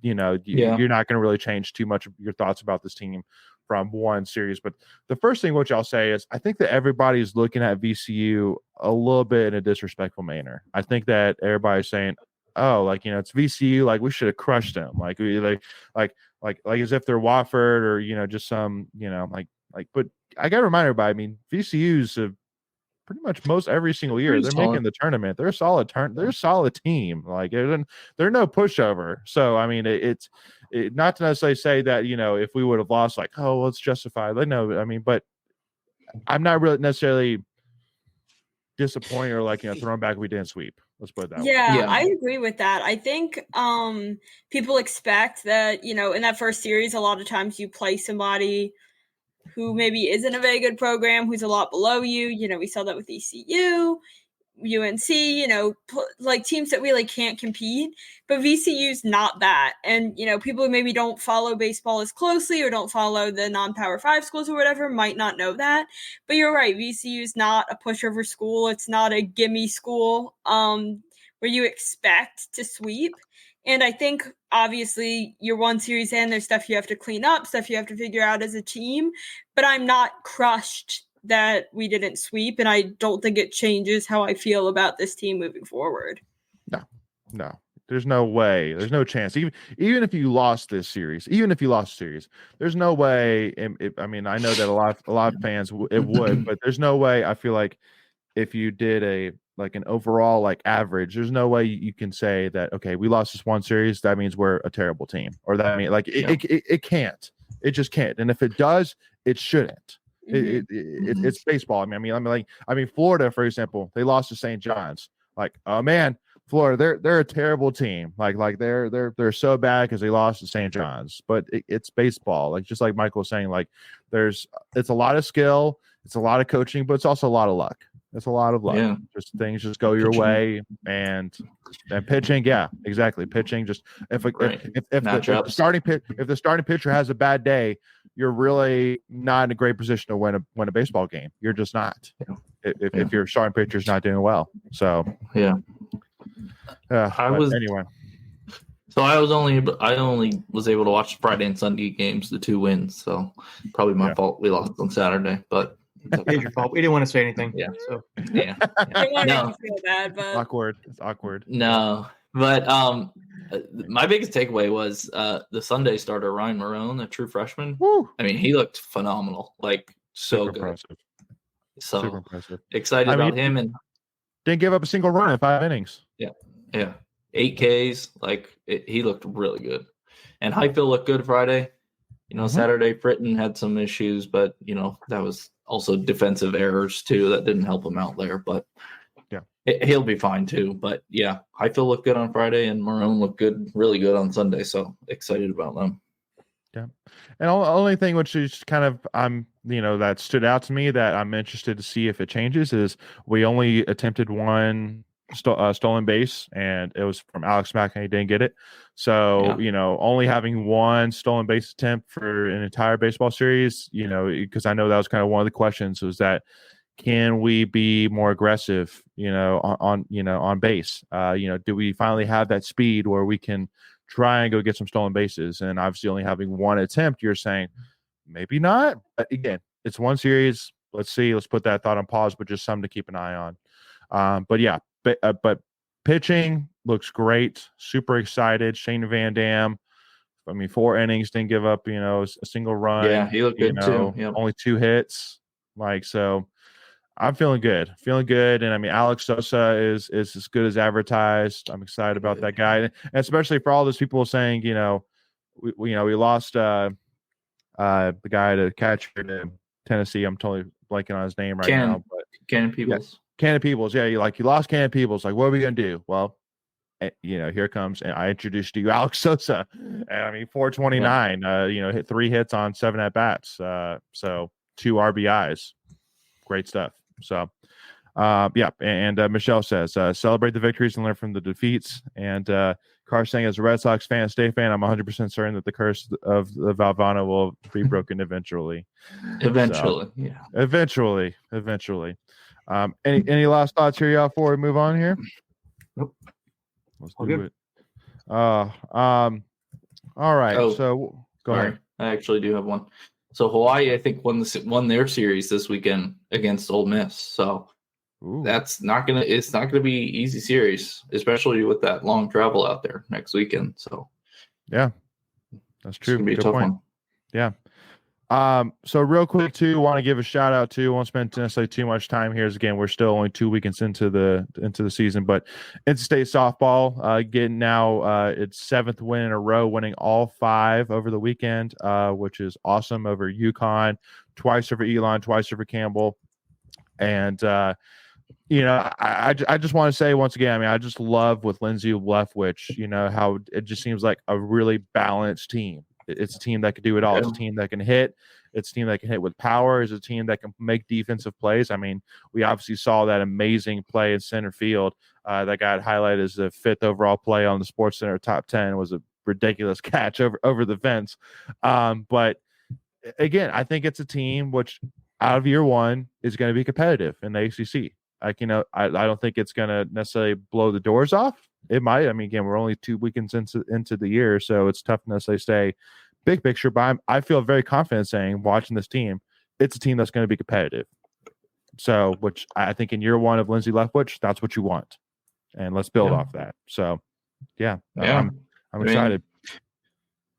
you're not going to really change too much of your thoughts about this team from 1 series. But the first thing which I'll say is, I think that everybody's looking at VCU a little bit in a disrespectful manner. I think that everybody's saying, oh, it's VCU, like we should have crushed them, like as if they're Wofford or just some but I gotta remind everybody, I mean, VCU's pretty much most every single year they're making the tournament. They're a solid they're a solid team. Like they're no pushover. So I mean, it's not to necessarily say that if we would have lost, like, oh, let's justify. No, I mean, but I'm not really necessarily disappointed or thrown back we didn't sweep. Let's put it that way.
Yeah, I agree with that. I think people expect that, in that first series, a lot of times you play somebody who maybe isn't a very good program, who's a lot below you. We saw that with ECU, UNC, like teams that really can't compete. But VCU's not that. And, people who maybe don't follow baseball as closely or don't follow the non-Power 5 schools or whatever might not know that. But you're right, VCU's not a pushover school. It's not a gimme school where you expect to sweep. And I think, obviously, you're 1 series in, there's stuff you have to clean up, stuff you have to figure out as a team. But I'm not crushed that we didn't sweep, and I don't think it changes how I feel about this team moving forward.
No. There's no way. There's no chance. Even if you lost this series, there's no way. I mean, I know that a lot of fans it would, but there's no way. I feel like if you did an overall average, there's no way you can say that, okay, we lost this 1 series, that means we're a terrible team, or that it can't. It just can't. And if it does, it shouldn't. It's baseball. I mean, Florida, for example, they lost to St. John's. Like, oh man, Florida, they're a terrible team. Like they're so bad because they lost to St. John's. But it's baseball. Like, just like Michael was saying, it's a lot of skill, it's a lot of coaching, but it's also a lot of luck. It's a lot of luck. Yeah. Just things just go your way, and pitching. Yeah, exactly. Pitching. Just if the starting pitcher has a bad day, you're really not in a great position to win a baseball game. You're just not.
Yeah.
If your starting pitcher's not doing well. So
Yeah. I was
anyway.
So I only was able to watch Friday and Sunday games, the 2 wins. So probably my fault we lost on Saturday, but
it's your fault. We didn't want to say anything.
Yeah.
So
yeah.
I don't want to make you feel bad, but
Awkward. It's awkward.
No, but my biggest takeaway was the Sunday starter Ryan Marone, a true freshman.
Woo.
I mean, he looked phenomenal, like so
Super
good.
impressive.
So
Super impressive.
excited about him, and
didn't give up a single run in 5 innings.
Yeah, 8 Ks. Like he looked really good, and Highfield looked good Friday. Saturday Britton had some issues, but that was also defensive errors too that didn't help him out there. But he'll be fine too. But yeah, Highfield looked good on Friday, and Marone looked good, really good on Sunday. So excited about them.
Yeah, and the only thing which is kind of that stood out to me that I'm interested to see if it changes is we only attempted one stolen base, and it was from Alex Mack, and he didn't get it. So only having one stolen base attempt for an entire baseball series, because I know that was kind of one of the questions was that can we be more aggressive, on base? Do we finally have that speed where we can try and go get some stolen bases? And obviously only having one attempt, you're saying maybe not. But again, it's one series. Let's see. Let's put that thought on pause, but just something to keep an eye on. But pitching looks great. Super excited. Shane Van Dam. 4 innings, didn't give up, a single run.
Yeah, he looked good too. Yep.
Only 2 hits. So I'm feeling good. And Alex Sosa is as good as advertised. I'm excited about that guy. And especially for all those people saying, we lost the guy to catcher to Tennessee. I'm totally blanking on his name now. But
Cannon Peebles.
Cannon Peebles. Yeah, you lost Cannon Peebles. Like, what are we going to do? Well, here comes, and I introduced you Alex Sosa. And 429, hit 3 hits on 7 at-bats. So 2 RBIs. Great stuff. So, and Michelle says, celebrate the victories and learn from the defeats. And Carr saying, as a Red Sox fan, stay fan, I'm 100% certain that the curse of the Valvano will be broken eventually.
Eventually.
Any last thoughts here, y'all, before we move on here?
Nope.
Let's do it. All right.
Oh,
so go ahead.
I actually do have one. So Hawaii, I think, won their series this weekend against Ole Miss. So it's not gonna be easy series, especially with that long travel out there next weekend. So
yeah, that's true.
It's gonna be a tough one.
Yeah. So real quick too, want to give a shout out to, won't spend necessarily too much time here, as again we're still only 2 weekends into the season, but Interstate softball getting now its 7th win in a row, winning all 5 over the weekend, which is awesome, over UConn, twice over Elon, twice over Campbell. And I just want to say once again, I just love with Lindsay Leftwich, how it just seems like a really balanced team. It's a team that can do it all. It's a team that can hit. It's a team that can hit with power. It's a team that can make defensive plays. We obviously saw that amazing play in center field that got highlighted as the 5th overall play on the Sports Center top 10. It was a ridiculous catch over the fence. But again, I think it's a team which out of year 1 is going to be competitive in the ACC. I don't think it's going to necessarily blow the doors off. It might. Again, we're only 2 weekends into the year, so it's tough to necessarily say big picture. But I feel very confident saying, watching this team, it's a team that's going to be competitive. So, which I think in year 1 of Lindsay Leftwich, that's what you want, and let's build off that. So, I'm excited.
It's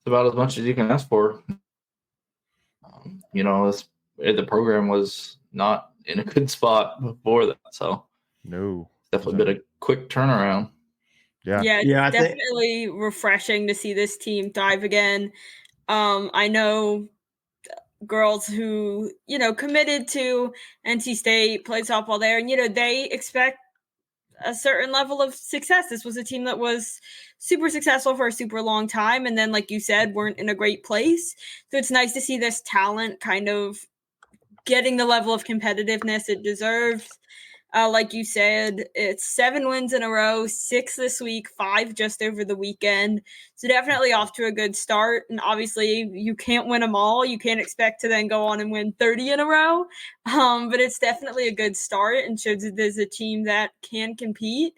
about as much as you can ask for. The program was not in a good spot before that, so
no,
definitely been a quick turnaround.
Yeah, definitely refreshing to see this team thrive again. I know girls who, committed to NC State, played softball there, and, they expect a certain level of success. This was a team that was super successful for a super long time, and then, like you said, weren't in a great place. So it's nice to see this talent kind of getting the level of competitiveness it deserves. Like you said, it's 7 wins in a row, 6 this week, 5 just over the weekend. So definitely off to a good start. And obviously, you can't win them all. You can't expect to then go on and win 30 in a row. But it's definitely a good start and shows that there's a team that can compete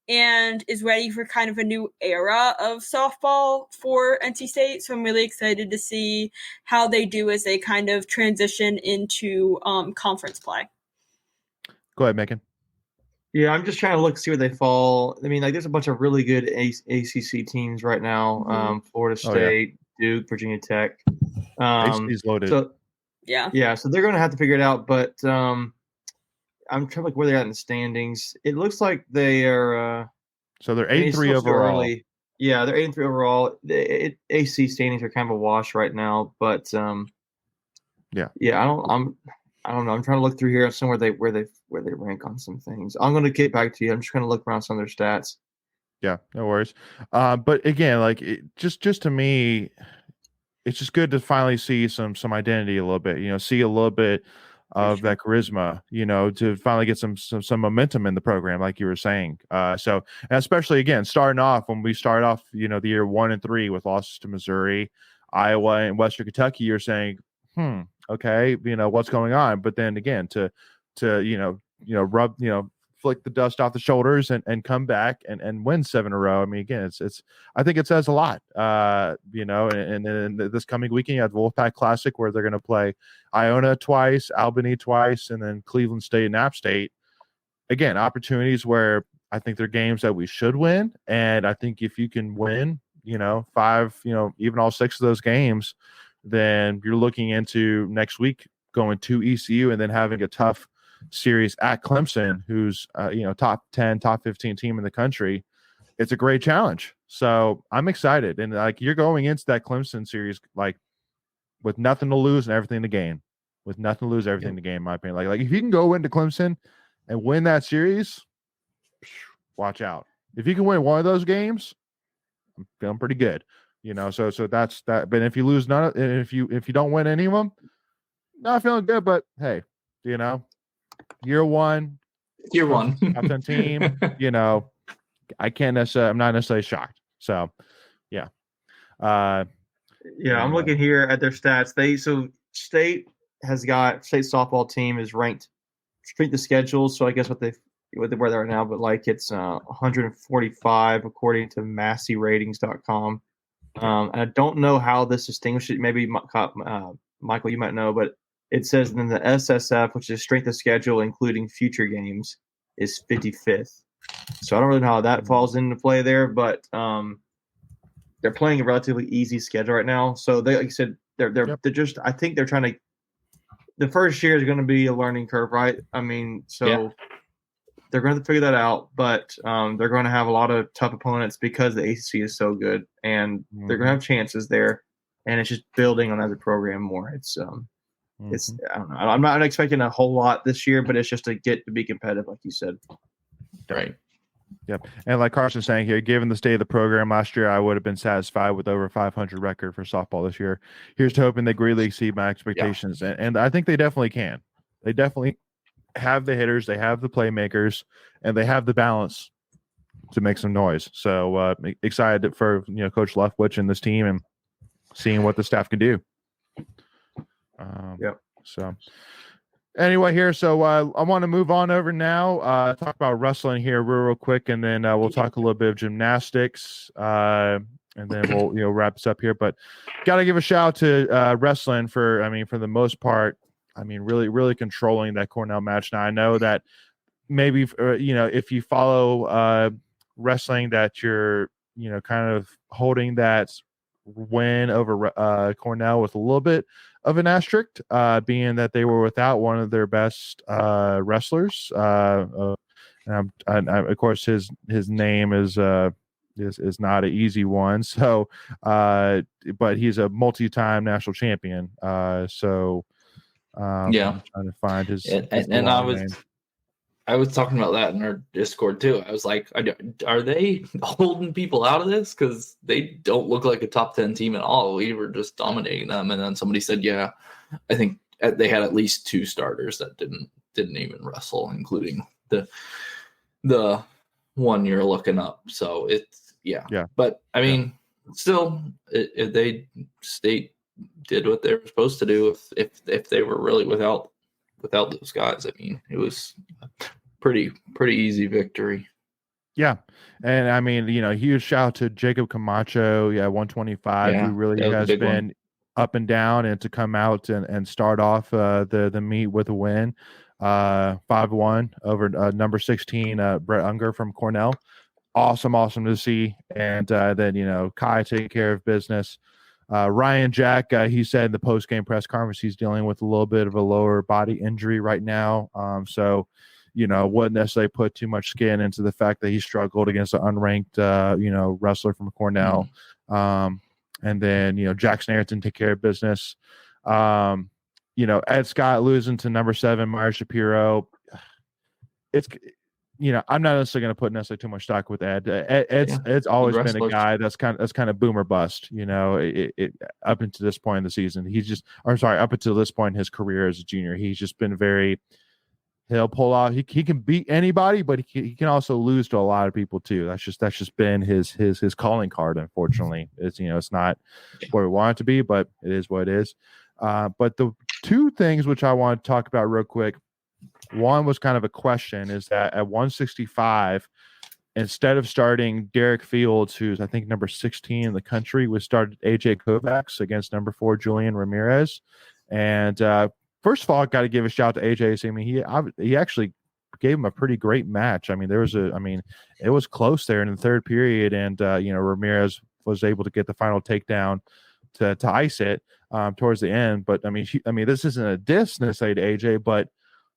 and is ready for kind of a new era of softball for NC State. So I'm really excited to see how they do as they kind of transition into conference play.
Go ahead, Macon.
Yeah, I'm just trying to see where they fall. I mean, like, there's a bunch of really good ACC teams right now. Florida State, Duke, Virginia Tech.
ACC's loaded.
So,
yeah,
so they're going to have to figure it out. But I'm trying to look where they're at in the standings. It looks like they are.
So they're 8-3 overall.
Yeah, they're 8-3 overall. The AC standings are kind of a wash right now, but yeah. I don't know. I'm trying to look through here somewhere where they rank on some things. I'm going to get back to you. I'm just going to look around some of their stats.
Yeah, no worries. But again, like just to me, it's just good to finally see some identity a little bit. See a little bit of that charisma. To finally get some momentum in the program, like you were saying. So, and especially again, starting off when we start off, the year 1-3 with losses to Missouri, Iowa, and Western Kentucky, you're saying, okay, what's going on? But then again, to rub, flick the dust off the shoulders and come back and win 7 in a row. I mean, again, it's I think it says a lot. And then this coming weekend you have the Wolfpack Classic where they're going to play Iona twice, Albany twice, and then Cleveland State and App State. Again, opportunities where I think they're games that we should win, and I think if you can win, 5, even all 6 of those games, then you're looking into next week going to ECU and then having a tough series at Clemson, who's top 10, top 15 team in the country. It's a great challenge. So I'm excited. And like you're going into that Clemson series like with nothing to lose and everything to gain. With nothing to lose, everything to gain, in my opinion. Like if you can go into Clemson and win that series, watch out. If you can win one of those games, I'm feeling pretty good. So that's that. But if you lose none, and if you don't win any of them, not feeling good. But hey, year one, top 10 team. I can't necessarily. I'm not necessarily shocked. So, yeah.
I'm looking here at their stats. State softball team is ranked strength of schedule. So I guess where they're at now, but like it's 145 according to MasseyRatings.com. And I don't know how this distinguishes. Maybe Michael, you might know, but it says then the SSF, which is strength of schedule including future games, is 55th. So I don't really know how that falls into play there, but they're playing a relatively easy schedule right now. So they, like I said, they're just. I think they're trying to. The first year is going to be a learning curve, right? I mean, they're going to figure that out, but they're going to have a lot of tough opponents because the ACC is so good, and they're going to have chances there, and it's just building on as a program more. It's I don't know. I'm not expecting a whole lot this year, but it's just to get to be competitive, like you said.
Right.
Yep. And like Carson's saying here, given the state of the program last year, I would have been satisfied with over 500 record for softball this year. Here's to hoping they greatly exceed my expectations. Yeah. And I think they definitely can. They definitely have the hitters, they have the playmakers, and they have the balance to make some noise. So excited for Coach Leftwich and this team and seeing what the staff can do. So anyway, here, so I want to move on over now. Talk about wrestling here real quick, and then we'll talk a little bit of gymnastics, and then we'll wrap this up here. But got to give a shout out to wrestling for the most part. Really, really controlling that Cornell match. Now I know that maybe if you follow wrestling, that you're kind of holding that win over Cornell with a little bit of an asterisk, being that they were without one of their best wrestlers. And of course, his name is not an easy one. So, but he's a multi-time national champion. I'm trying to find his.
And I was talking about that in our Discord too. I was like, are they holding people out of this? Because they don't look like a top 10 team at all. We were just dominating them. And then somebody said, I think they had at least 2 starters that didn't even wrestle, including the one you're looking up. So it's yeah. But I mean, still, they state did what they were supposed to do. If they were really without those guys, I mean, it was a pretty easy victory.
Yeah. And I mean, huge shout out to Jacob Camacho, 125, who really has been up and down, and to come out and start off the meet with a win, 5-1 over number 16, Brett Unger from Cornell. Awesome to see. And then, Kai taking care of business. Ryan Jack, he said in the post-game press conference he's dealing with a little bit of a lower body injury right now. So wouldn't necessarily put too much skin into the fact that he struggled against an unranked, wrestler from Cornell. And then, Jackson Ayrton take care of business. Ed Scott losing to number 7, Meyer Shapiro. It's, I'm not necessarily going to put necessarily too much stock with Ed. Ed's always been a guy that's kind of boomer bust, up until this point in the season. Up until this point in his career as a junior, he's just been he'll pull out. He can beat anybody, but he can also lose to a lot of people too. That's just been his calling card. Unfortunately, it's not what we want it to be, but it is what it is. But the two things which I want to talk about real quick. One was kind of a question, is that at 165, instead of starting Derek Fields, who's I think number 16 in the country, we started AJ Kovacs against number 4 Julian Ramirez. And first of all, I got to give a shout out to AJ. I mean, he actually gave him a pretty great match. I mean, it was close there in the third period, and Ramirez was able to get the final takedown to ice it towards the end. But I mean, this isn't a diss necessarily to AJ, but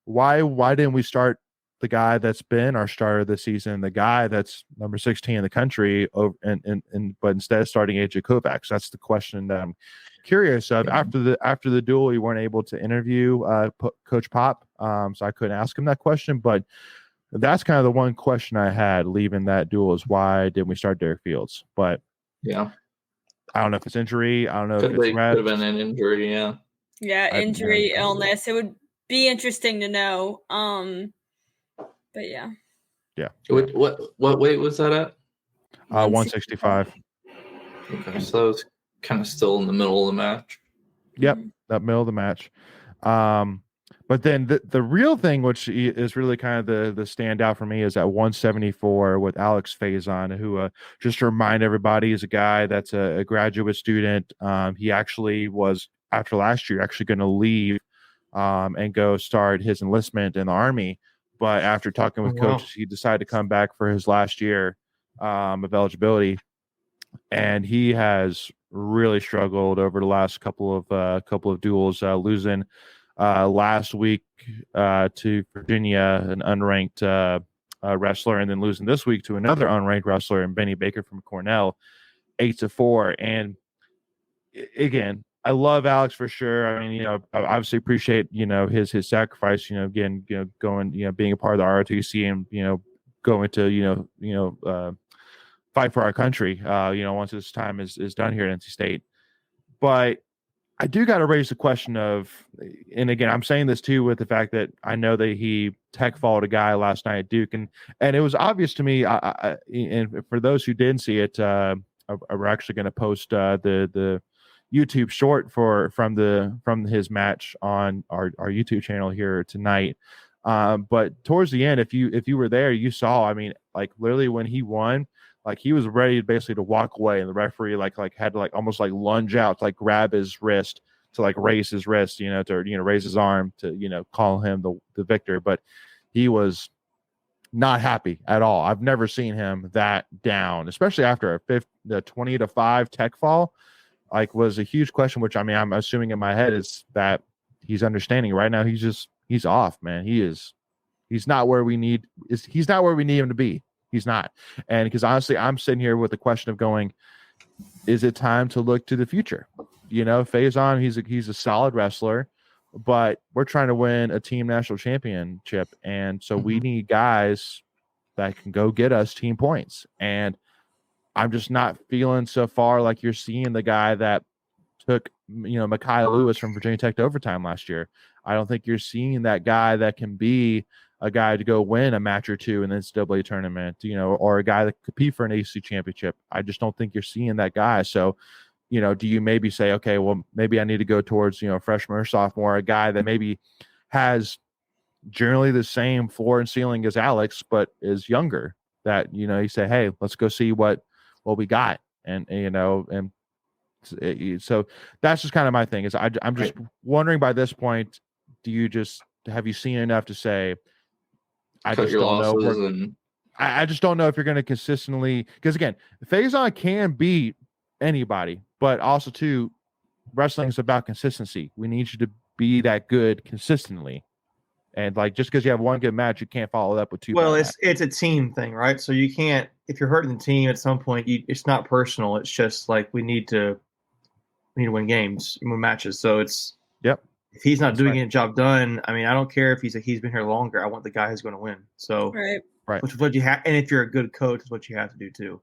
why didn't we start the guy that's been our starter this season, the guy that's number 16 in the country, but instead of starting AJ Kovacs? That's the question that I'm curious of. After the duel, we weren't able to interview Coach Pop, so I couldn't ask him that question. But that's kind of the one question I had leaving that duel, is why didn't we start Derek Fields? But I don't know if it's injury. I don't know if it's rest.
Could have been an injury.
Injury, illness. It would be interesting to know. But yeah.
What weight was that at?
165.
Okay, so that was kind of still in the middle of the match.
Yep, that middle of the match. But then the real thing, which is really kind of the standout for me, is at 174 with Alex Faison, who just to remind everybody is a guy that's a graduate student. He actually was, after last year, actually going to leave and go start his enlistment in the Army. But after talking with coaches, he decided to come back for his last year of eligibility. And he has really struggled over the last couple of duels, losing last week to Virginia, an unranked wrestler, and then losing this week to another unranked wrestler, and Benny Baker from Cornell, 8-4. And again, I love Alex for sure. I mean, I obviously appreciate, his sacrifice, again, going, being a part of the ROTC, and, going to, fight for our country, once this time is done here at NC State. But I do got to raise the question of, and again, I'm saying this too with the fact that I know that he tech followed a guy last night at Duke, and it was obvious to me. And for those who didn't see it, we're actually going to post the YouTube short from his match on our YouTube channel here tonight. But towards the end, if you were there, you saw, I mean, like literally when he won, like he was ready basically to walk away, and the referee like had to almost lunge out to grab his wrist, to raise his wrist, to raise his arm to call him the victor. But he was not happy at all. I've never seen him that down, especially after the 20-5 tech fall. Was a huge question, which I'm assuming in my head is that he's understanding right now. He's off, man. He's not where we need him to be. He's not. And because honestly, I'm sitting here with the question of going, is it time to look to the future? Faison, he's a solid wrestler, but we're trying to win a team national championship. And so we need guys that can go get us team points. And I'm just not feeling so far like you're seeing the guy that took, Mekhi Lewis from Virginia Tech to overtime last year. I don't think you're seeing that guy that can be a guy to go win a match or two in the NCAA tournament, or a guy that could compete for an ACC championship. I just don't think you're seeing that guy. So, do you maybe say, okay, well, maybe I need to go towards, freshman or sophomore, a guy that maybe has generally the same floor and ceiling as Alex, but is younger, that, you say, hey, let's go see what we got. And so that's just kind of my thing is I'm just wondering by this point, have you seen enough to say, I just don't know. I just don't know if you're going to consistently, because again, Faison can beat anybody, but also too, wrestling is about consistency. We need you to be that good consistently. And like, just because you have one good match, you can't follow it up with two.
Well, it's a team thing, right? So you can't, if you're hurting the team at some point, it's not personal. It's just like we need to win games, win matches. So it's if he's not doing a job done, I mean, I don't care if he's been here longer. I want the guy who's going to win. So
right,
which is what you have, and if you're a good coach, it's what you have to do too.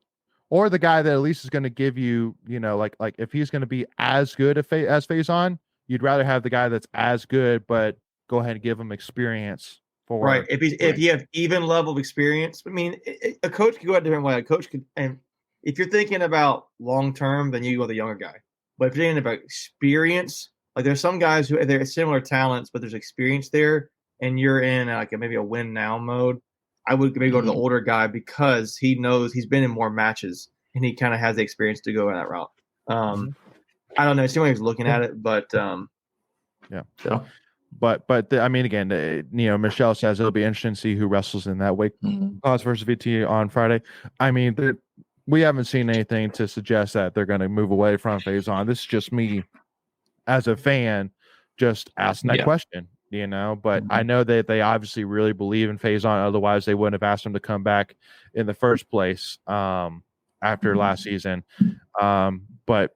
Or the guy that at least is going to give you, like if he's going to be as good as Faison, you'd rather have the guy that's as good, but go ahead and give him experience for
right. If you have even level of experience, I mean, a coach can go a different way. A coach could, and if you're thinking about long term, then you go the younger guy. But if you're thinking about experience, like there's some guys who they're similar talents, but there's experience there, and you're in maybe a win now mode. I would maybe go to the older guy because he knows he's been in more matches and he kind of has the experience to go that route. I don't know. See when he's looking at it, but
But I mean, again, Michelle says it'll be interesting to see who wrestles in that weight class versus VT on Friday. I mean, we haven't seen anything to suggest that they're going to move away from Faison. This is just me as a fan just asking that question, but I know that they obviously really believe in Faison. Otherwise, they wouldn't have asked him to come back in the first place after last season. But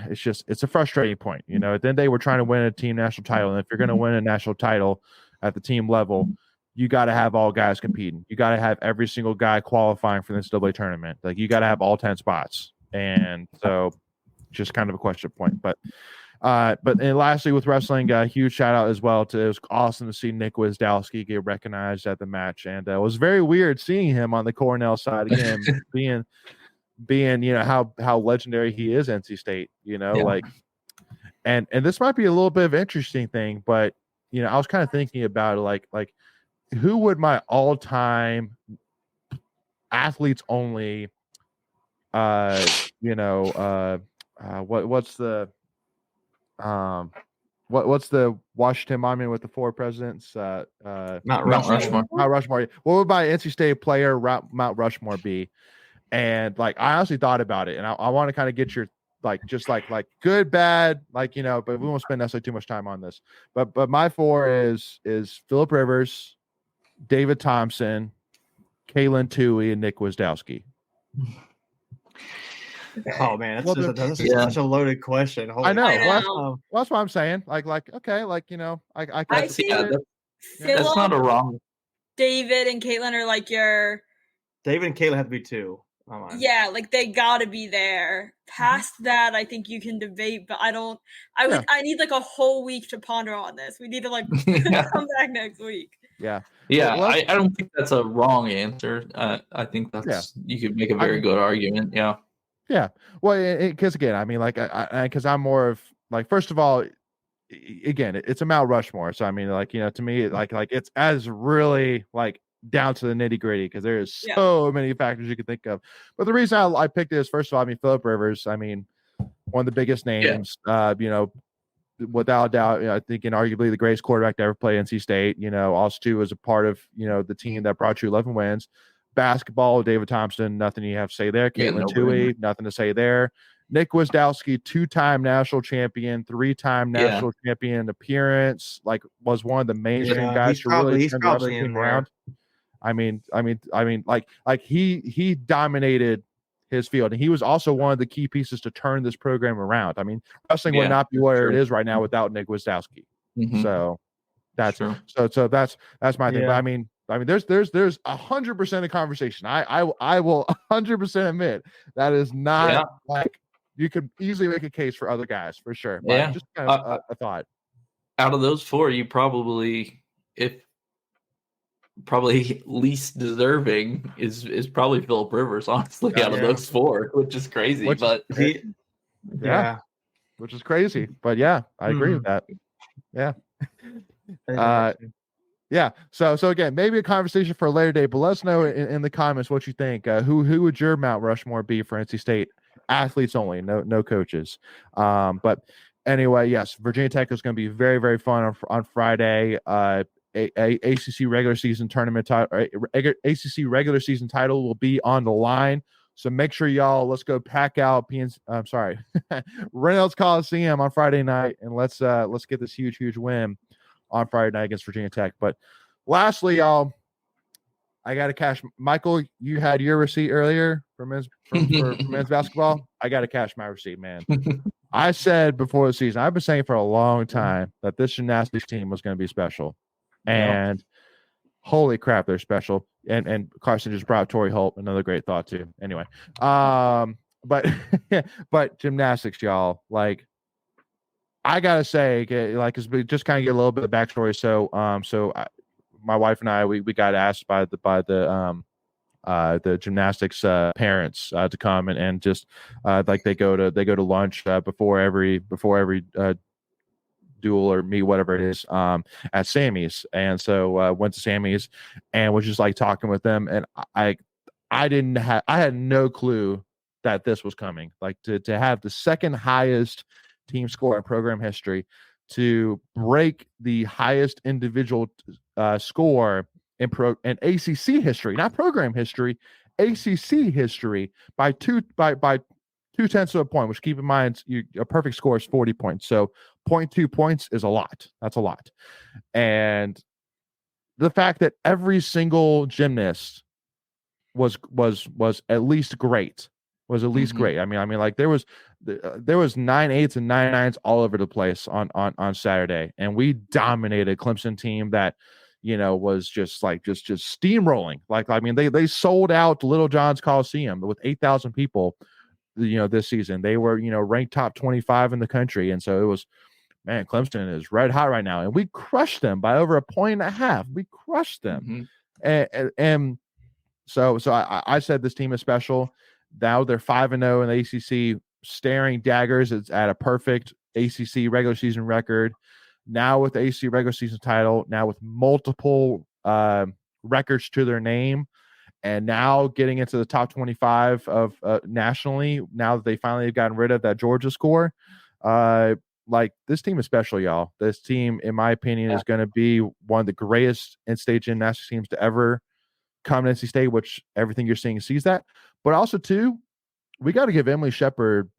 it's a frustrating point. Then they were trying to win a team national title. And if you're going to win a national title at the team level, you got to have all guys competing. You got to have every single guy qualifying for the NCAA tournament. Like you got to have all 10 spots. And so just kind of a question point, but lastly with wrestling, a huge shout out as well it was awesome to see Nick Wisdowski get recognized at the match. And it was very weird seeing him on the Cornell side again, being how legendary he is NC State, like, and this might be a little bit of an interesting thing, but I was kind of thinking about it, like who would my all-time athletes only what's the Washington monument with the four presidents?
Mount Rushmore.
Mount Rushmore. What would my NC State player Mount Rushmore be? And like I honestly thought about it, and I want to kind of get your like good, bad, but we won't spend necessarily too much time on this. But my four is Phillip Rivers, David Thompson, Kalen Toohey, and Nick Wisdowski.
Oh man, that's such a loaded question.
Holy I know. Well, that's what I'm saying. Like okay, I
see
that's not a wrong.
David and Caitlin are like your.
David and Caitlin have to be two.
Yeah, like they gotta be there. Past that, I think you can debate, but I need like a whole week to ponder on this. We need to come back next week.
Yeah.
Well, I don't think that's a wrong answer. I think that's you could make a very good argument. Yeah.
Yeah. Well, because again, I mean, because I'm more of like, first of all, again, it's a Mount Rushmore. So I mean, to me, like it's as really like down to the nitty gritty because there is so many factors you could think of. But the reason I picked it is, first of all, I mean, Phillip Rivers, I mean, one of the biggest names, without a doubt, I think, and arguably the greatest quarterback to ever play NC State. Also too was a part of the team that brought you 11 wins. Basketball, David Thompson, nothing you have to say there. Caitlin Toohey, nothing to say there. Nick Wisdowski, 2-time national champion, 3-time national champion appearance, was one of the mainstream guys to really turn the wrestling team around. I mean, he dominated his field, and he was also one of the key pieces to turn this program around. I mean, wrestling would not be where it is right now without Nick Wisdowski. So that's so that's my thing. But I mean, there's 100% of conversation. I will 100% admit that is not like you could easily make a case for other guys for sure. But just kind of a thought.
Out of those four, you probably, if probably least deserving is probably Philip Rivers, honestly, out of
Yeah.
those four, which is crazy.
Which is-
but
Yeah.
which is crazy. But yeah, I agree with that. Yeah. Yeah. So again, maybe a conversation for a later date, but let us know in the comments what you think. Who would your Mount Rushmore be for NC State? Athletes only, no coaches. But anyway, yes, Virginia Tech is going to be very, very fun on Friday. ACC regular season tournament title, ACC regular season title will be on the line. So make sure y'all, let's go pack out Reynolds Coliseum on Friday night, and let's get this huge win on Friday night against Virginia Tech. But lastly, y'all, I got to cash. Michael, you had your receipt earlier for men's basketball. I got to cash my receipt, man. I said before the season, I've been saying for a long time that this gymnastics team was going to be special, and holy crap, they're special. And Carson just brought Torrey Holt, another great thought too. Anyway, but gymnastics, y'all, like, I gotta say, like, cause we just kind of get a little bit of backstory. So, my wife and I, we got asked by the gymnastics parents to come and just like they go to lunch before every duel or meet, whatever it is, at Sammy's. And so went to Sammy's and was just like talking with them, and I had no clue that this was coming. Like to have the second highest team score in program history, to break the highest individual score in ACC history, not program history, ACC history by 2/10 of a point. Which, keep in mind, a perfect score is 40 points. So 0.2 points is a lot. That's a lot. And the fact that every single gymnast was at least great. Was at least great. I mean, like there was 9/8s and 9/9s all over the place on Saturday, and we dominated Clemson team that, was just steamrolling. Like, I mean, they sold out Little John's Coliseum with 8,000 people, this season. They were, ranked top 25 in the country, and so it was, man, Clemson is red hot right now, and we crushed them by over 1.5 points. We crushed them, and so I said this team is special. Now they're 5-0 in the ACC, staring daggers. It's at a perfect ACC regular season record. Now with the ACC regular season title, now with multiple records to their name, and now getting into the top 25 of nationally. Now that they finally have gotten rid of that Georgia score, like, this team is special, y'all. This team, in my opinion, is going to be one of the greatest in-state gymnastics teams to ever come to NC State, which everything you're seeing sees that. But also, too, we got to give Emily Shepard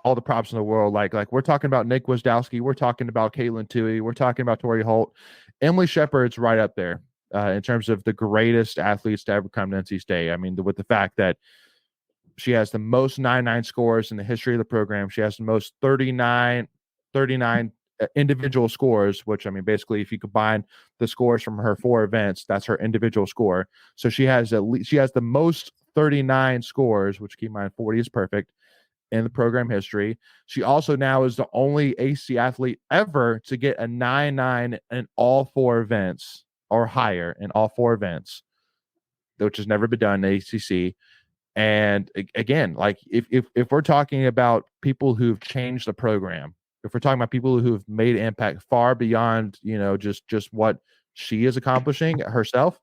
all the props in the world. Like we're talking about Nick Wisdowski, we're talking about Caitlin Toohey, we're talking about Torrey Holt. Emily Shepard's right up there in terms of the greatest athletes to ever come to NC State. I mean, with the fact that she has the most 9/9 scores in the history of the program. She has the most 39 individual scores, which, I mean, basically, if you combine the scores from her 4 events, that's her individual score. So she has the most 39 scores, which, keep in mind, 40 is perfect in the program history. She also now is the only AC athlete ever to get a 9/9 in all 4 events or higher in all 4 events, which has never been done in the ACC. And again, like, if we're talking about people who've changed the program, if we're talking about people who've made impact far beyond, just what she is accomplishing herself,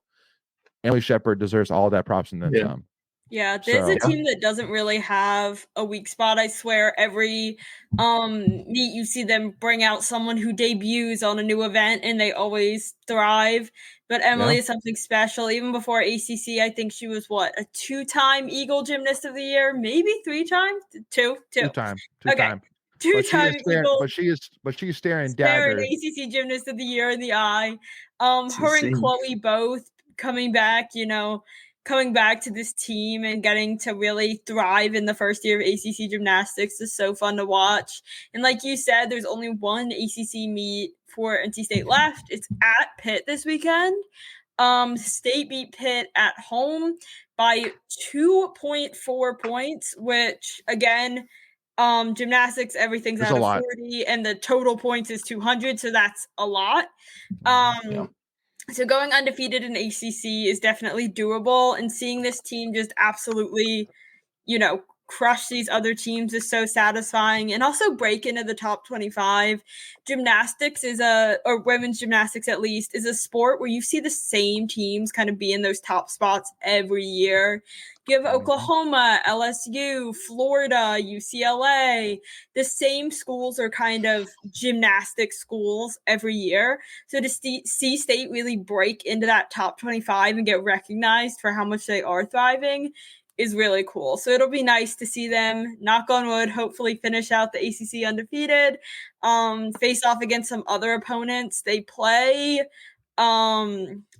Emily Shepard deserves all that props and then some.
Yeah, there's a team that doesn't really have a weak spot. I swear, every meet you see them bring out someone who debuts on a new event, and they always thrive. But Emily is something special. Even before ACC, I think she was a 2-time Eagle Gymnast of the Year, maybe 3 times, two
time.
Two-time Eagle.
But she's staring daggers.
ACC Gymnast of the Year in the eye. Her and Chloe both coming back to this team and getting to really thrive in the first year of ACC gymnastics is so fun to watch. And like you said, there's only one ACC meet for NC State left. It's at Pitt this weekend. State beat Pitt at home by 2.4 points, which, again, gymnastics, everything's out of 40, and the total points is 200, so that's a lot. So going undefeated in ACC is definitely doable, and seeing this team just absolutely, crush these other teams is so satisfying, and also break into the top 25. Gymnastics or women's gymnastics at least, is a sport where you see the same teams kind of be in those top spots every year. You have Oklahoma, LSU, Florida, UCLA. The same schools are kind of gymnastics schools every year. So to see State really break into that top 25 and get recognized for how much they are thriving is really cool. So it'll be nice to see them, knock on wood, hopefully finish out the ACC undefeated, face off against some other opponents. They play, I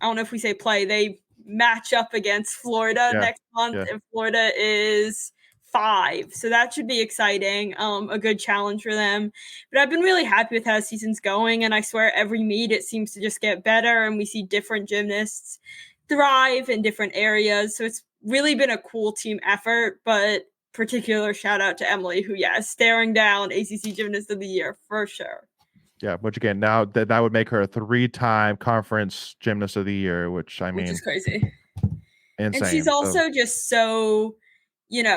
don't know if we say play, they match up against Florida next month, and Florida is 5. So that should be exciting, a good challenge for them. But I've been really happy with how the season's going, and I swear every meet it seems to just get better, and we see different gymnasts thrive in different areas. So it's really been a cool team effort, but particular shout out to Emily, who is staring down ACC Gymnast of the Year for sure.
Yeah, which again, now that would make her a 3-time conference gymnast of the year, which is
crazy.
Insane.
And she's also just so,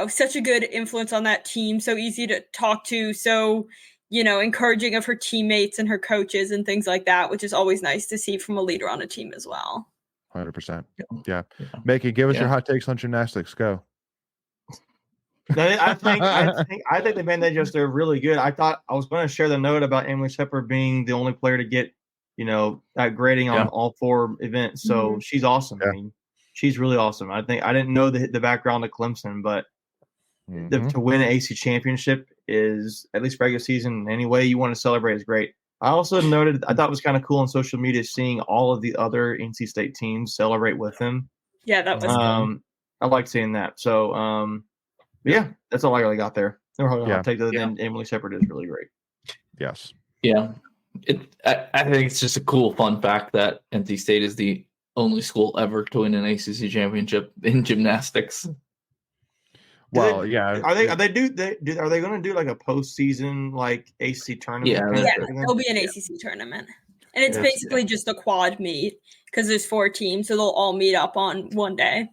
such a good influence on that team, so easy to talk to, so, encouraging of her teammates and her coaches and things like that, which is always nice to see from a leader on a team as well.
100%. Yeah. Mickey, give us your hot takes on gymnastics. Go.
I think the band, they're really good. I thought I was going to share the note about Emily Shepard being the only player to get, that grading on all 4 events. So she's awesome.
Yeah.
I mean, she's really awesome. I didn't know the background of Clemson, but to win an AC championship is, at least regular season, any way you want to celebrate is great. I also noted, I thought it was kind of cool on social media seeing all of the other NC State teams celebrate with them.
Yeah, that was cool.
I like seeing that. So, yeah, that's all I really got there. I'll take that. Then Emily Shepard is really great.
Yes.
Yeah. I think it's just a cool fun fact that NC State is the only school ever to win an ACC championship in gymnastics.
Well,
Are they going to do like a postseason like ACC tournament?
Yeah, there'll be an ACC tournament, and it's basically just a quad meet because there's 4 teams, so they'll all meet up on one day.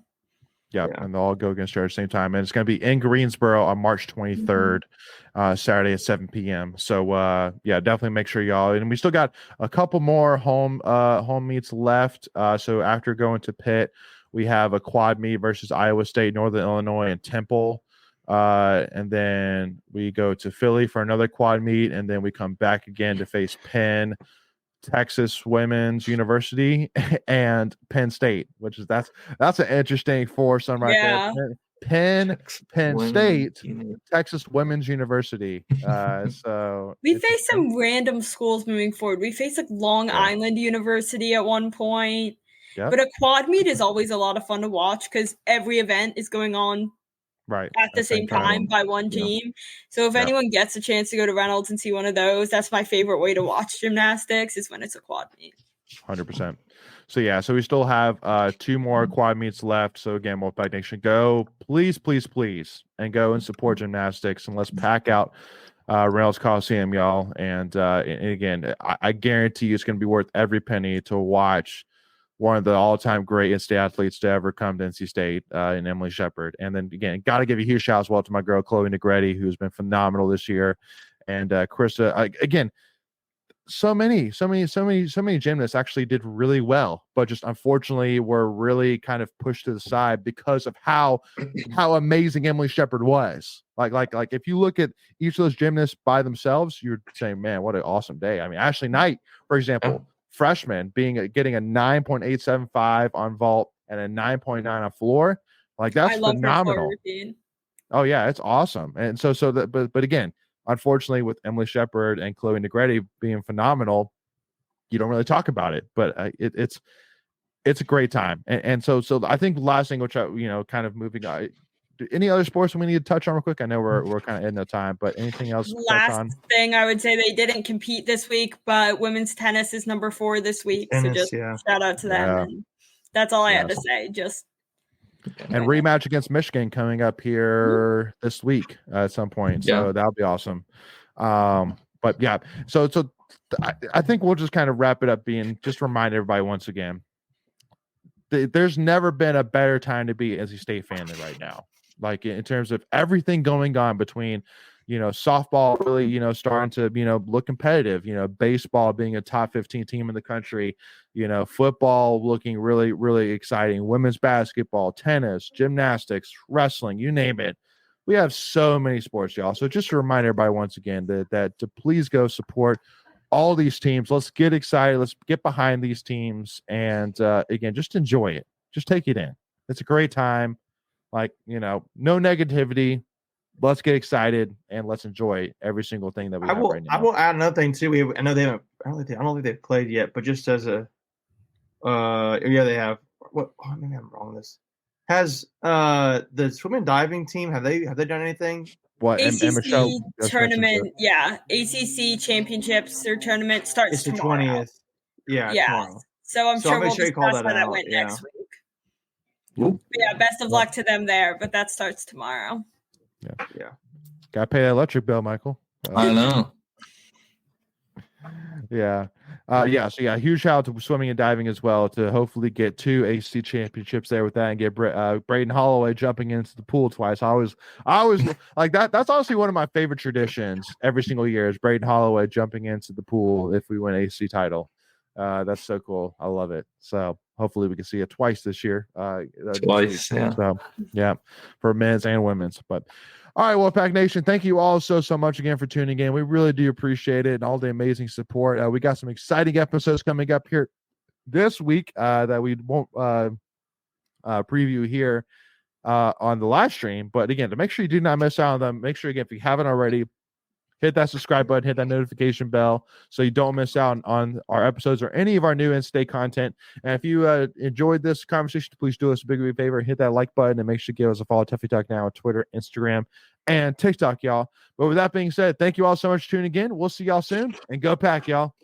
Yeah, and they'll all go against each other at the same time, and it's going to be in Greensboro on March 23rd, Saturday at 7 p.m. So, definitely make sure y'all. And we still got a couple more home meets left. So after going to Pitt, we have a quad meet versus Iowa State, Northern Illinois, and Temple. And then we go to Philly for another quad meet, and then we come back again to face Penn, Texas Women's University, and Penn State, which is that's an interesting foursome right there. Penn State, Texas Women's University. So
we face some random schools moving forward. We face like Long Island University at one point. Yep. But a quad meet is always a lot of fun to watch because every event is going on at the same time by one team. So if anyone gets a chance to go to Reynolds and see one of those, that's my favorite way to watch gymnastics is when it's a quad meet.
100%. So we still have 2 more quad meets left. So again, Wolfpack Nation, go please, and go and support gymnastics, and let's pack out Reynolds Coliseum, y'all. And again, I guarantee you it's going to be worth every penny to watch one of the all-time great in-state athletes to ever come to NC State, in Emily Shepard. And then again, got to give a huge shout as well to my girl Chloe Negretti, who's been phenomenal this year, and Krista. Again, so many gymnasts actually did really well, but just unfortunately were really kind of pushed to the side because of how amazing Emily Shepard was. Like if you look at each of those gymnasts by themselves, you're saying, man, what an awesome day. I mean, Ashley Knight, for example. Freshman getting a 9.875 on vault and a 9.9 on floor, like that's phenomenal. Oh yeah, it's awesome. And but again, unfortunately, with Emily Shepard and Chloe Negretti being phenomenal, you don't really talk about it. But it's a great time. And so I think the last thing, which kind of moving on. Any other sports we need to touch on real quick? I know we're kind of in no time, but anything else?
Last thing I would say, they didn't compete this week, but women's tennis is number 4 this week. So just shout out to them. Yeah. And that's all I had to say.
And rematch against Michigan coming up here this week at some point. So that'll be awesome. But yeah, so I think we'll just kind of wrap it up, just remind everybody once again, there's never been a better time to be as a State fan than right now. Like in terms of everything going on between, softball really, starting to, look competitive, baseball being a top 15 team in the country, football looking really, really exciting, women's basketball, tennis, gymnastics, wrestling, you name it. We have so many sports, y'all. So just to remind everybody once again that to please go support all these teams. Let's get excited. Let's get behind these teams. And again, just enjoy it. Just take it in. It's a great time. Like, no negativity. Let's get excited and let's enjoy every single thing that we have right now.
I will add another thing too. I know they haven't. I don't think they've played yet, but just as a, they have. What? Oh, maybe I'm wrong. This has the swim and diving team. Have they done anything?
What?
ACC
Michelle
tournament, ACC championships or tournament starts
It's the
tomorrow.
20th. Yeah. Tomorrow.
So I'm sure we'll
sure you
discuss how that
out.
went next week.
Ooh.
Yeah, best of luck to them there, but that starts tomorrow.
Yeah.
Gotta pay that electric bill, Michael.
I know.
Yeah. Huge shout out to swimming and diving as well to hopefully get 2 ACC championships there with that and get Braden Holloway jumping into the pool twice. I always like that. That's honestly one of my favorite traditions every single year is Braden Holloway jumping into the pool if we win ACC title. That's so cool. I love it. So hopefully we can see it twice this year.
Twice, yeah.
So yeah, for men's and women's. But all right, Wolfpack Nation, thank you all so much again for tuning in. We really do appreciate it and all the amazing support. We got some exciting episodes coming up here this week that we won't preview here on the live stream. But again, to make sure you do not miss out on them, make sure again if you haven't already, hit that subscribe button, hit that notification bell so you don't miss out on our episodes or any of our new in-state content. And if you enjoyed this conversation, please do us a big favor, hit that like button and make sure to give us a follow. Tuffy Talk Now on Twitter, Instagram, and TikTok, y'all. But with that being said, thank you all so much for tuning in. We'll see y'all soon, and go Pack, y'all.